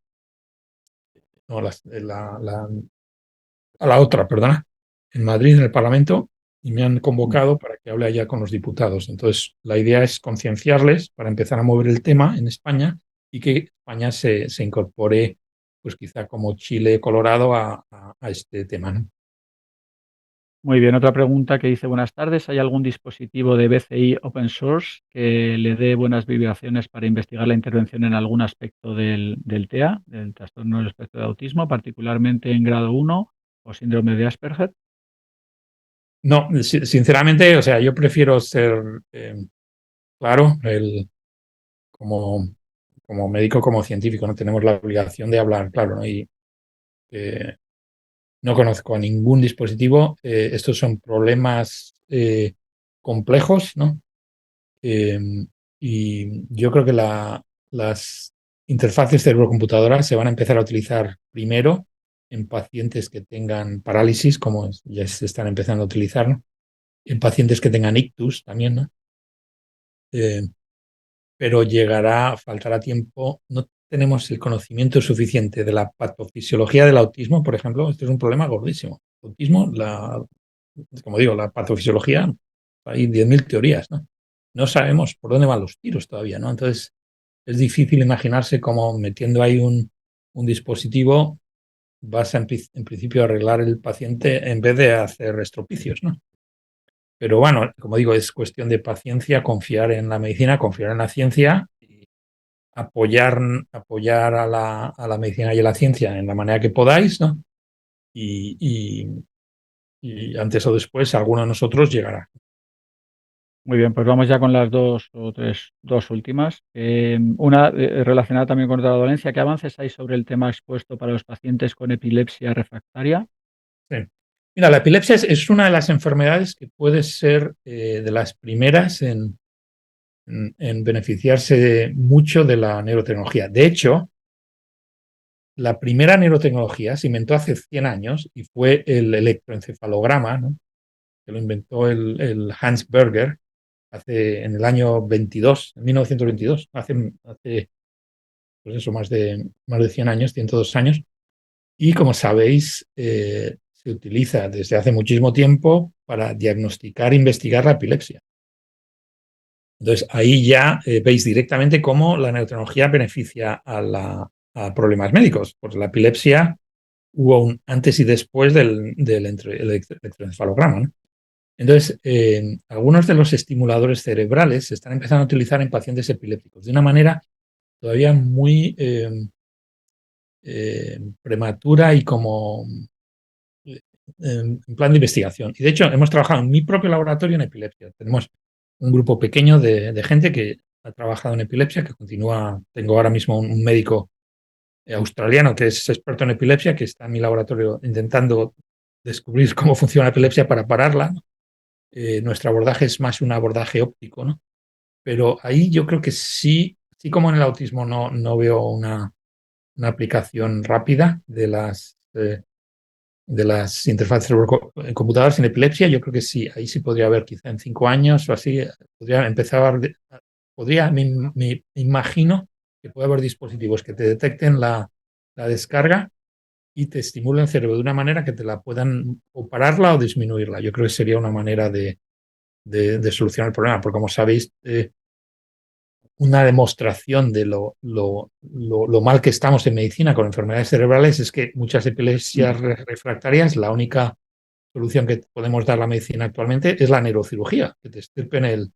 no, a la otra, perdona, en Madrid, en el Parlamento, y me han convocado para que hable allá con los diputados. Entonces, la idea es concienciarles para empezar a mover el tema en España y que España se incorpore, pues quizá como Chile, Colorado, a este tema, ¿no? Muy bien, otra pregunta que dice, buenas tardes, ¿hay algún dispositivo de BCI open source que le dé buenas vibraciones para investigar la intervención en algún aspecto del TEA, del trastorno del espectro de autismo, particularmente en grado 1 o síndrome de Asperger? No, sinceramente, o sea, yo prefiero ser, claro, como médico, como científico, no tenemos la obligación de hablar, claro, ¿no? Y no conozco ningún dispositivo. Estos son problemas complejos, ¿no? Y yo creo que las interfaces cerebro-computadora se van a empezar a utilizar primero en pacientes que tengan parálisis, como ya se están empezando a utilizar, ¿no? En pacientes que tengan ictus también, ¿no? Pero faltará tiempo. No tenemos el conocimiento suficiente de la patofisiología del autismo, por ejemplo. Este es un problema gordísimo. El autismo, como digo, la patofisiología, hay 10.000 teorías, ¿no? No sabemos por dónde van los tiros todavía, ¿no? Entonces, es difícil imaginarse cómo metiendo ahí un dispositivo vas a, en principio, a arreglar el paciente en vez de hacer estropicios, ¿no? Pero bueno, como digo, es cuestión de paciencia, confiar en la medicina, confiar en la ciencia, y apoyar a la medicina y a la ciencia en la manera que podáis, ¿no? Y antes o después alguno de nosotros llegará. Muy bien, pues vamos ya con las dos últimas. Una relacionada también con otra dolencia. ¿Qué avances hay sobre el tema expuesto para los pacientes con epilepsia refractaria? Sí. Mira, la epilepsia es una de las enfermedades que puede ser de las primeras en beneficiarse mucho de la neurotecnología. De hecho, la primera neurotecnología se inventó hace 100 años y fue el electroencefalograma, ¿no? Que lo inventó el Hans Berger en el año 22, en 1922, hace pues eso, más de 100 años, 102 años. Y como sabéis, se utiliza desde hace muchísimo tiempo para diagnosticar e investigar la epilepsia. Entonces, ahí ya veis directamente cómo la neurotecnología beneficia a problemas médicos. Pues la epilepsia hubo un antes y después del electroencefalograma, ¿no? Entonces, algunos de los estimuladores cerebrales se están empezando a utilizar en pacientes epilépticos de una manera todavía muy prematura y como en plan de investigación. Y de hecho, hemos trabajado en mi propio laboratorio en epilepsia. Tenemos un grupo pequeño de gente que ha trabajado en epilepsia, que continúa. Tengo ahora mismo un médico australiano que es experto en epilepsia, que está en mi laboratorio intentando descubrir cómo funciona la epilepsia para pararla. Nuestro abordaje es más un abordaje óptico, ¿no? Pero ahí yo creo que sí, sí como en el autismo no veo una aplicación rápida de las interfaces cerebro-computadoras en epilepsia. Yo creo que sí, ahí sí podría haber, quizá en 5 años o así, podría empezar me imagino que puede haber dispositivos que te detecten la descarga y te estimulen el cerebro de una manera que te la puedan o pararla o disminuirla. Yo creo que sería una manera de solucionar el problema, porque como sabéis, una demostración de lo mal que estamos en medicina con enfermedades cerebrales es que muchas epilepsias refractarias, la única solución que podemos dar a la medicina actualmente es la neurocirugía, que te estirpen el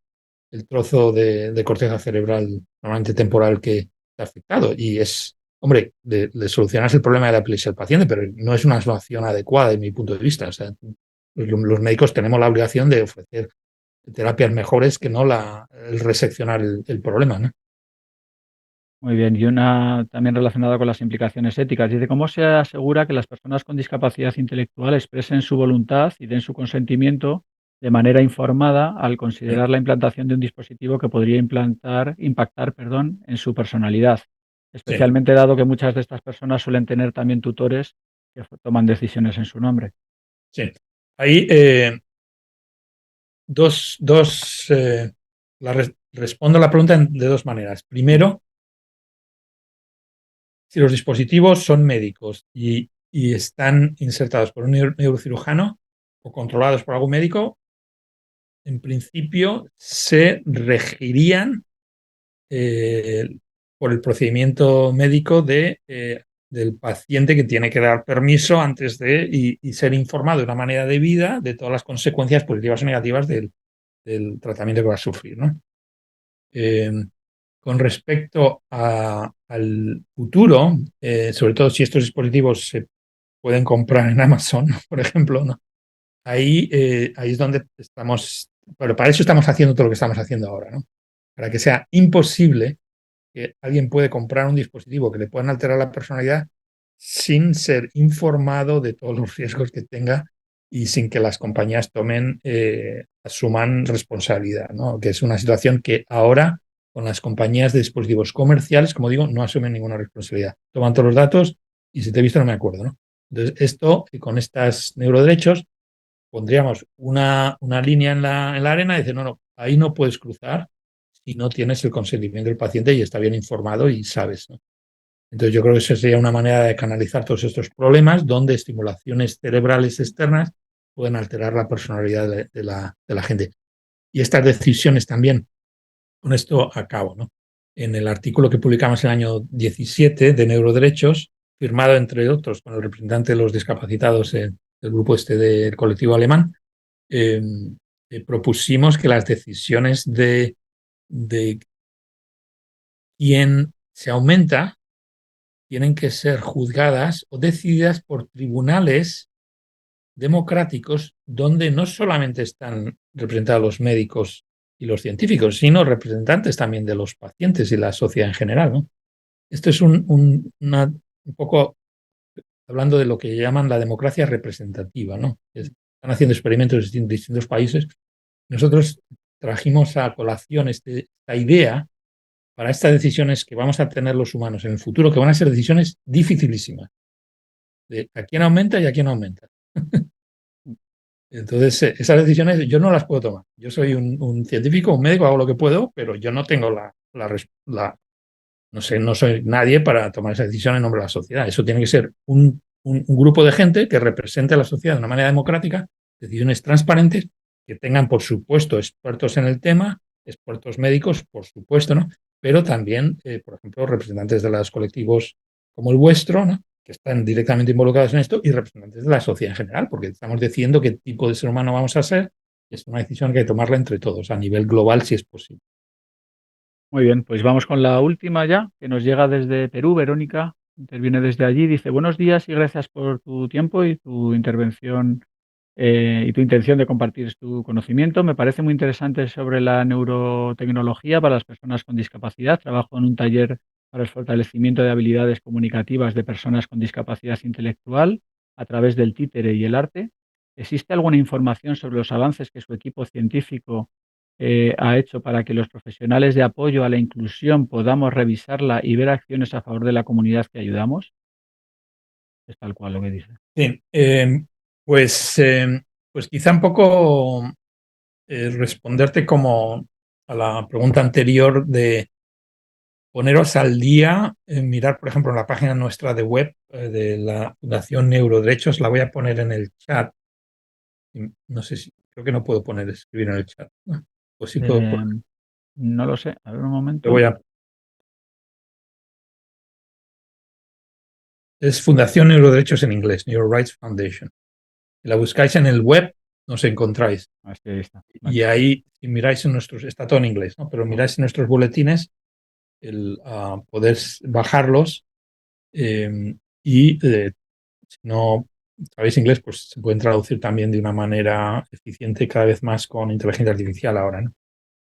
trozo de corteza cerebral, normalmente temporal, que está afectado. Y es, hombre, le solucionas el problema de la epilepsia al paciente, pero no es una solución adecuada desde mi punto de vista. O sea, los médicos tenemos la obligación de ofrecer terapias mejores que no el reseccionar el problema, ¿no? Muy bien, y una también relacionada con las implicaciones éticas. Dice, ¿cómo se asegura que las personas con discapacidad intelectual expresen su voluntad y den su consentimiento de manera informada al considerar la implantación de un dispositivo que podría impactar, en su personalidad? Sí, Especialmente dado que muchas de estas personas suelen tener también tutores que toman decisiones en su nombre. sí. Ahí dos respondo a la pregunta de dos maneras. Primero, si los dispositivos son médicos y están insertados por un neurocirujano o controlados por algún médico, en principio se regirían por el procedimiento médico del paciente, que tiene que dar permiso antes y ser informado de una manera debida de todas las consecuencias positivas o negativas del tratamiento que va a sufrir, ¿no? Eh, con respecto al futuro, sobre todo si estos dispositivos se pueden comprar en Amazon, por ejemplo, ¿no? Ahí es donde estamos, pero para eso estamos haciendo todo lo que estamos haciendo ahora, ¿no? Para que sea imposible que alguien puede comprar un dispositivo que le puedan alterar la personalidad sin ser informado de todos los riesgos que tenga y sin que las compañías asuman responsabilidad, ¿no? Que es una situación que ahora, con las compañías de dispositivos comerciales, como digo, no asumen ninguna responsabilidad. Toman todos los datos y si te he visto no me acuerdo, ¿no? Entonces, esto, con estos neuroderechos, pondríamos una línea en la arena y dice, no, ahí no puedes cruzar si no tienes el consentimiento del paciente y está bien informado y sabes, ¿no? Entonces yo creo que esa sería una manera de canalizar todos estos problemas donde estimulaciones cerebrales externas pueden alterar la personalidad de la gente. Y estas decisiones también, con esto acabo, ¿no? En el artículo que publicamos en el año 17 de Neuroderechos, firmado entre otros con el representante de los discapacitados del grupo del colectivo alemán, eh, propusimos que las decisiones de quién se aumenta tienen que ser juzgadas o decididas por tribunales democráticos donde no solamente están representados los médicos y los científicos, sino representantes también de los pacientes y la sociedad en general, ¿no? Esto es un poco hablando de lo que llaman la democracia representativa, ¿no? Están haciendo experimentos en distintos países. Nosotros trajimos a colación esta idea para estas decisiones que vamos a tener los humanos en el futuro, que van a ser decisiones dificilísimas, de a quién aumenta y a quién no aumenta. Entonces, esas decisiones yo no las puedo tomar. Yo soy un científico, un médico, hago lo que puedo, pero yo no tengo no sé, no soy nadie para tomar esa decisión en nombre de la sociedad. Eso tiene que ser un grupo de gente que represente a la sociedad de una manera democrática, decisiones transparentes, que tengan, por supuesto, expertos en el tema, expertos médicos, por supuesto, ¿no? Pero también, por ejemplo, representantes de los colectivos como el vuestro, ¿no? Que están directamente involucrados en esto, y representantes de la sociedad en general, porque estamos decidiendo qué tipo de ser humano vamos a ser es una decisión que hay que tomarla entre todos, a nivel global, si es posible. Muy bien, pues vamos con la última ya, que nos llega desde Perú. Verónica interviene desde allí. Dice, buenos días y gracias por tu tiempo y tu intervención y tu intención de compartir tu conocimiento. Me parece muy interesante sobre la neurotecnología para las personas con discapacidad. Trabajo en un taller para el fortalecimiento de habilidades comunicativas de personas con discapacidad intelectual a través del títere y el arte. ¿Existe alguna información sobre los avances que su equipo científico ha hecho para que los profesionales de apoyo a la inclusión podamos revisarla y ver acciones a favor de la comunidad que ayudamos? Es tal cual lo que dice. Sí, pues, pues quizá un poco responderte como a la pregunta anterior de poneros al día, mirar, por ejemplo, en la página nuestra de web de la Fundación Neuroderechos, la voy a poner en el chat. No sé si, creo que no puedo escribir en el chat. Pues sí puedo poner. No lo sé, a ver un Te momento. voy a, es Fundación Neuroderechos en inglés, Neuro Rights Foundation. Si la buscáis en el web, nos encontráis. Así, ahí está. Vale. Y ahí, si miráis en nuestros, está todo en inglés, ¿no? Pero miráis en nuestros boletines, podéis bajarlos y si no sabéis inglés, pues se pueden traducir también de una manera eficiente cada vez más con inteligencia artificial ahora, ¿no?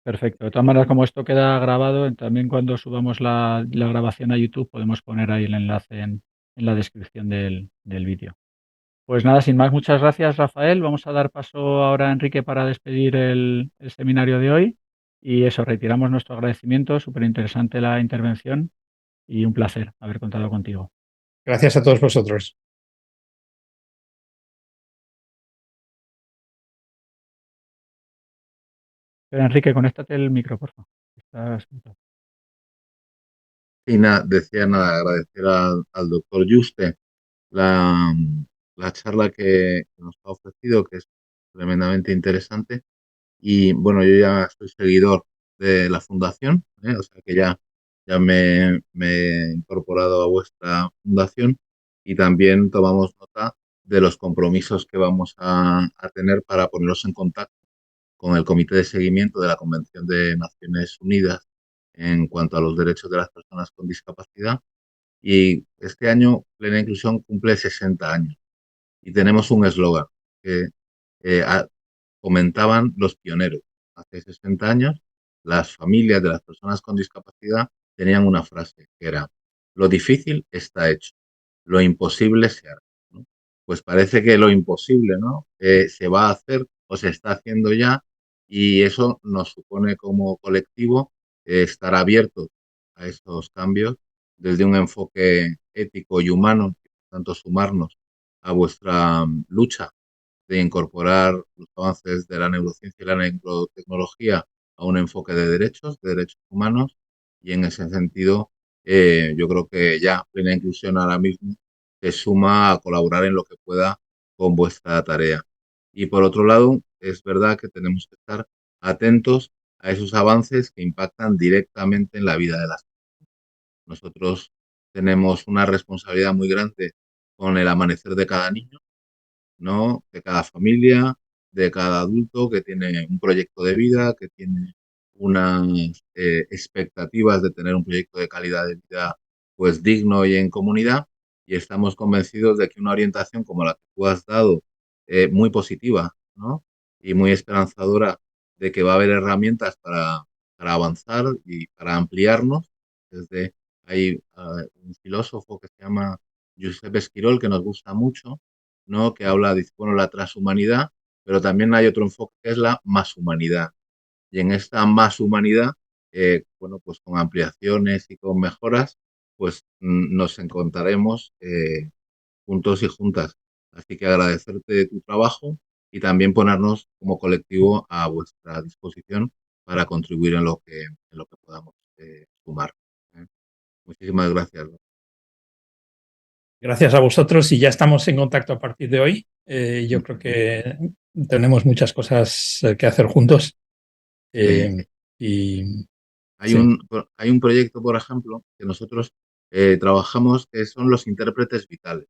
Perfecto. De todas maneras, como esto queda grabado, también cuando subamos la grabación a YouTube podemos poner ahí el enlace en la descripción del vídeo. Pues nada, sin más, muchas gracias, Rafael. Vamos a dar paso ahora a Enrique para despedir el seminario de hoy. Y eso, retiramos nuestro agradecimiento. Súper interesante la intervención y un placer haber contado contigo. Gracias a todos vosotros. Pero Enrique, conéctate el micro, por favor. Estás... Y nada, decía nada, agradecer al doctor Juste la, la charla que nos ha ofrecido, que es tremendamente interesante. Y bueno, yo ya soy seguidor de la fundación, o sea que ya me he incorporado a vuestra fundación y también tomamos nota de los compromisos que vamos a tener para ponernos en contacto con el Comité de Seguimiento de la Convención de Naciones Unidas en cuanto a los derechos de las personas con discapacidad. Y este año Plena Inclusión cumple 60 años y tenemos un eslogan que eh, a- comentaban los pioneros. Hace 60 años, las familias de las personas con discapacidad tenían una frase que era, lo difícil está hecho, lo imposible se hará, ¿no? Pues parece que lo imposible, ¿no? Se va a hacer o se está haciendo ya y eso nos supone como colectivo estar abiertos a esos cambios desde un enfoque ético y humano, tanto sumarnos a vuestra lucha de incorporar los avances de la neurociencia y la neurotecnología a un enfoque de derechos humanos, y en ese sentido yo creo que ya Plena Inclusión ahora mismo se suma a colaborar en lo que pueda con vuestra tarea. Y por otro lado, es verdad que tenemos que estar atentos a esos avances que impactan directamente en la vida de las personas. Nosotros tenemos una responsabilidad muy grande con el amanecer de cada niño, ¿no? De cada familia, de cada adulto que tiene un proyecto de vida, que tiene unas expectativas de tener un proyecto de calidad de vida pues digno y en comunidad, y estamos convencidos de que una orientación como la que tú has dado, muy positiva, ¿no? Y muy esperanzadora de que va a haber herramientas para avanzar y para ampliarnos. Desde hay un filósofo que se llama Josep Esquirol que nos gusta mucho, ¿no? Que habla de, bueno, la transhumanidad, pero también hay otro enfoque que es la más humanidad. Y en esta más humanidad, bueno, pues con ampliaciones y con mejoras, pues nos encontraremos juntos y juntas. Así que agradecerte tu trabajo y también ponernos como colectivo a vuestra disposición para contribuir en lo que podamos sumar. ¿Eh? Muchísimas gracias. Gracias a vosotros y ya estamos en contacto a partir de hoy. Yo creo que tenemos muchas cosas que hacer juntos. Sí. Y Hay sí, un, hay un proyecto, por ejemplo, que nosotros trabajamos, que son los intérpretes vitales.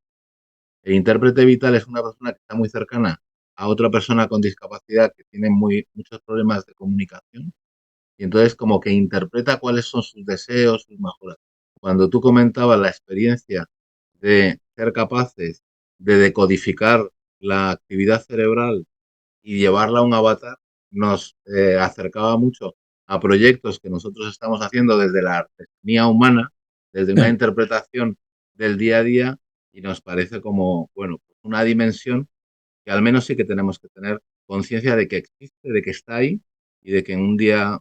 El intérprete vital es una persona que está muy cercana a otra persona con discapacidad que tiene muchos problemas de comunicación y entonces como que interpreta cuáles son sus deseos, sus mejoras. Cuando tú comentabas la experiencia de ser capaces de decodificar la actividad cerebral y llevarla a un avatar, nos acercaba mucho a proyectos que nosotros estamos haciendo desde la artesanía humana, desde una interpretación del día a día, y nos parece como, bueno, una dimensión que al menos sí que tenemos que tener conciencia de que existe, de que está ahí y de que en un día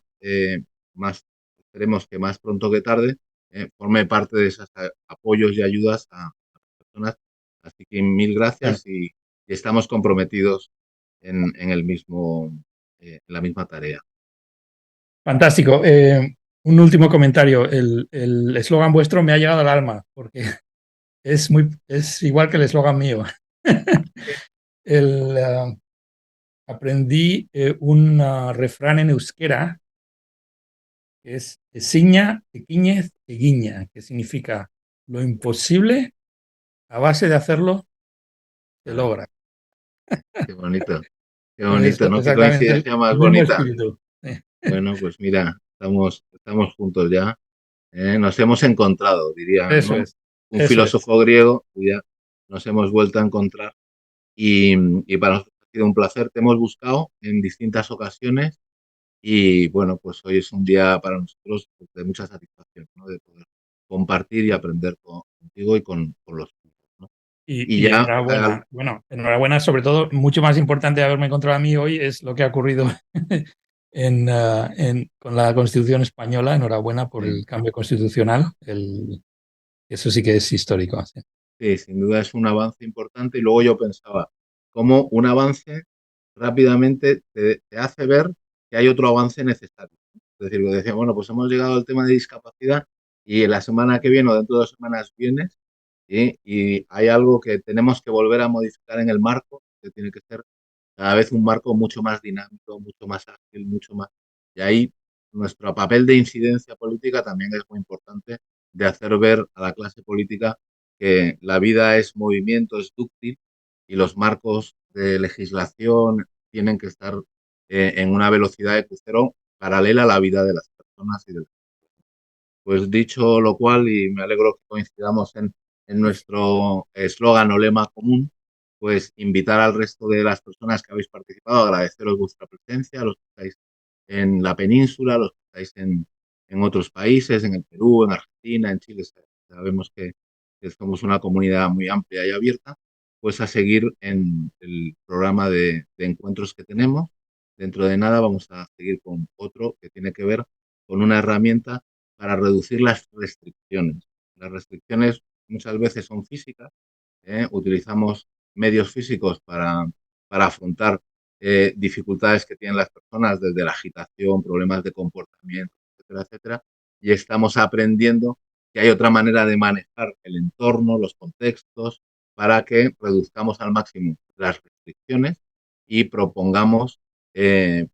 más, esperemos que más pronto que tarde, forme parte de esos apoyos y ayudas a las personas. Así que mil Bueno, gracias y estamos comprometidos en el mismo, en la misma tarea. fantástico. Un último comentario. El eslogan vuestro me ha llegado al alma porque es igual que el eslogan mío. El, aprendí un refrán en euskera que es Esiña, Equiñez, Eguiña, que significa lo imposible, a base de hacerlo, se Ah, logra. qué Es bonito, ¿no? Qué exactamente coincidencia más el mismo bonita. espíritu. Bueno, pues mira, estamos juntos ya. Nos hemos encontrado, diría, Eso ¿no? es, Un eso es. filósofo griego, ya nos hemos vuelto a encontrar y para nosotros ha sido un placer. Te hemos buscado en distintas ocasiones y bueno, pues hoy es un día para nosotros pues, de mucha satisfacción, ¿no? De poder compartir y aprender contigo y con los tuyos, ¿no? Y Y ya, enhorabuena. Bueno, enhorabuena, sobre todo, mucho más importante de haberme encontrado a mí hoy es lo que ha ocurrido con la Constitución española. Enhorabuena por el cambio constitucional. Eso sí que es histórico. Sí. sí, sin duda es un avance importante y luego yo pensaba, cómo un avance rápidamente te hace ver que hay otro avance necesario. Es decir, que decía, bueno, pues hemos llegado al tema de discapacidad y la semana que viene o dentro de 2 semanas vienes y hay algo que tenemos que volver a modificar en el marco, que tiene que ser cada vez un marco mucho más dinámico, mucho más ágil, mucho más... Y ahí nuestro papel de incidencia política también es muy importante de hacer ver a la clase política que la vida es movimiento, es dúctil y los marcos de legislación tienen que estar en una velocidad de crucero paralela a la vida de las personas y de las... Pues dicho lo cual, y me alegro que coincidamos en nuestro eslogan o lema común, pues invitar al resto de las personas que habéis participado, agradeceros vuestra presencia, a los que estáis en la península, a los que estáis en otros países, en el Perú, en Argentina, en Chile. Sabemos que somos una comunidad muy amplia y abierta, pues a seguir en el programa de encuentros que tenemos. Dentro de nada vamos a seguir con otro que tiene que ver con una herramienta para reducir las restricciones. Las restricciones muchas veces son físicas, utilizamos medios físicos para afrontar dificultades que tienen las personas, desde la agitación, problemas de comportamiento, etcétera, etcétera, y estamos aprendiendo que hay otra manera de manejar el entorno, los contextos, para que reduzcamos al máximo las restricciones y propongamos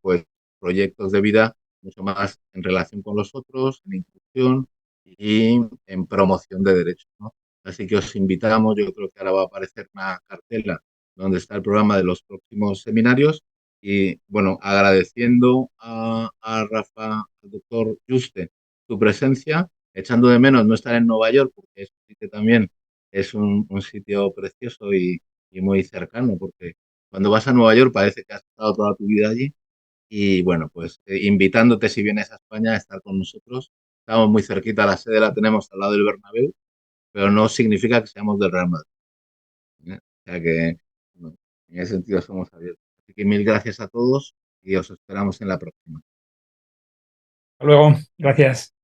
pues proyectos de vida mucho más en relación con los otros, en inclusión y en promoción de derechos, ¿no? Así que os invitamos, yo creo que ahora va a aparecer una cartela donde está el programa de los próximos seminarios y bueno, agradeciendo a Rafa, al doctor Juste, su presencia, echando de menos no estar en Nueva York, porque es un sitio también es un sitio precioso y muy cercano, porque cuando vas a Nueva York parece que has estado toda tu vida allí y bueno, pues invitándote si vienes a España a estar con nosotros. Estamos muy cerquita, la sede la tenemos al lado del Bernabéu, pero no significa que seamos del Real Madrid, ¿eh? O sea que bueno, en ese sentido somos abiertos. Así que mil gracias a todos y os esperamos en la próxima. Hasta luego. Gracias.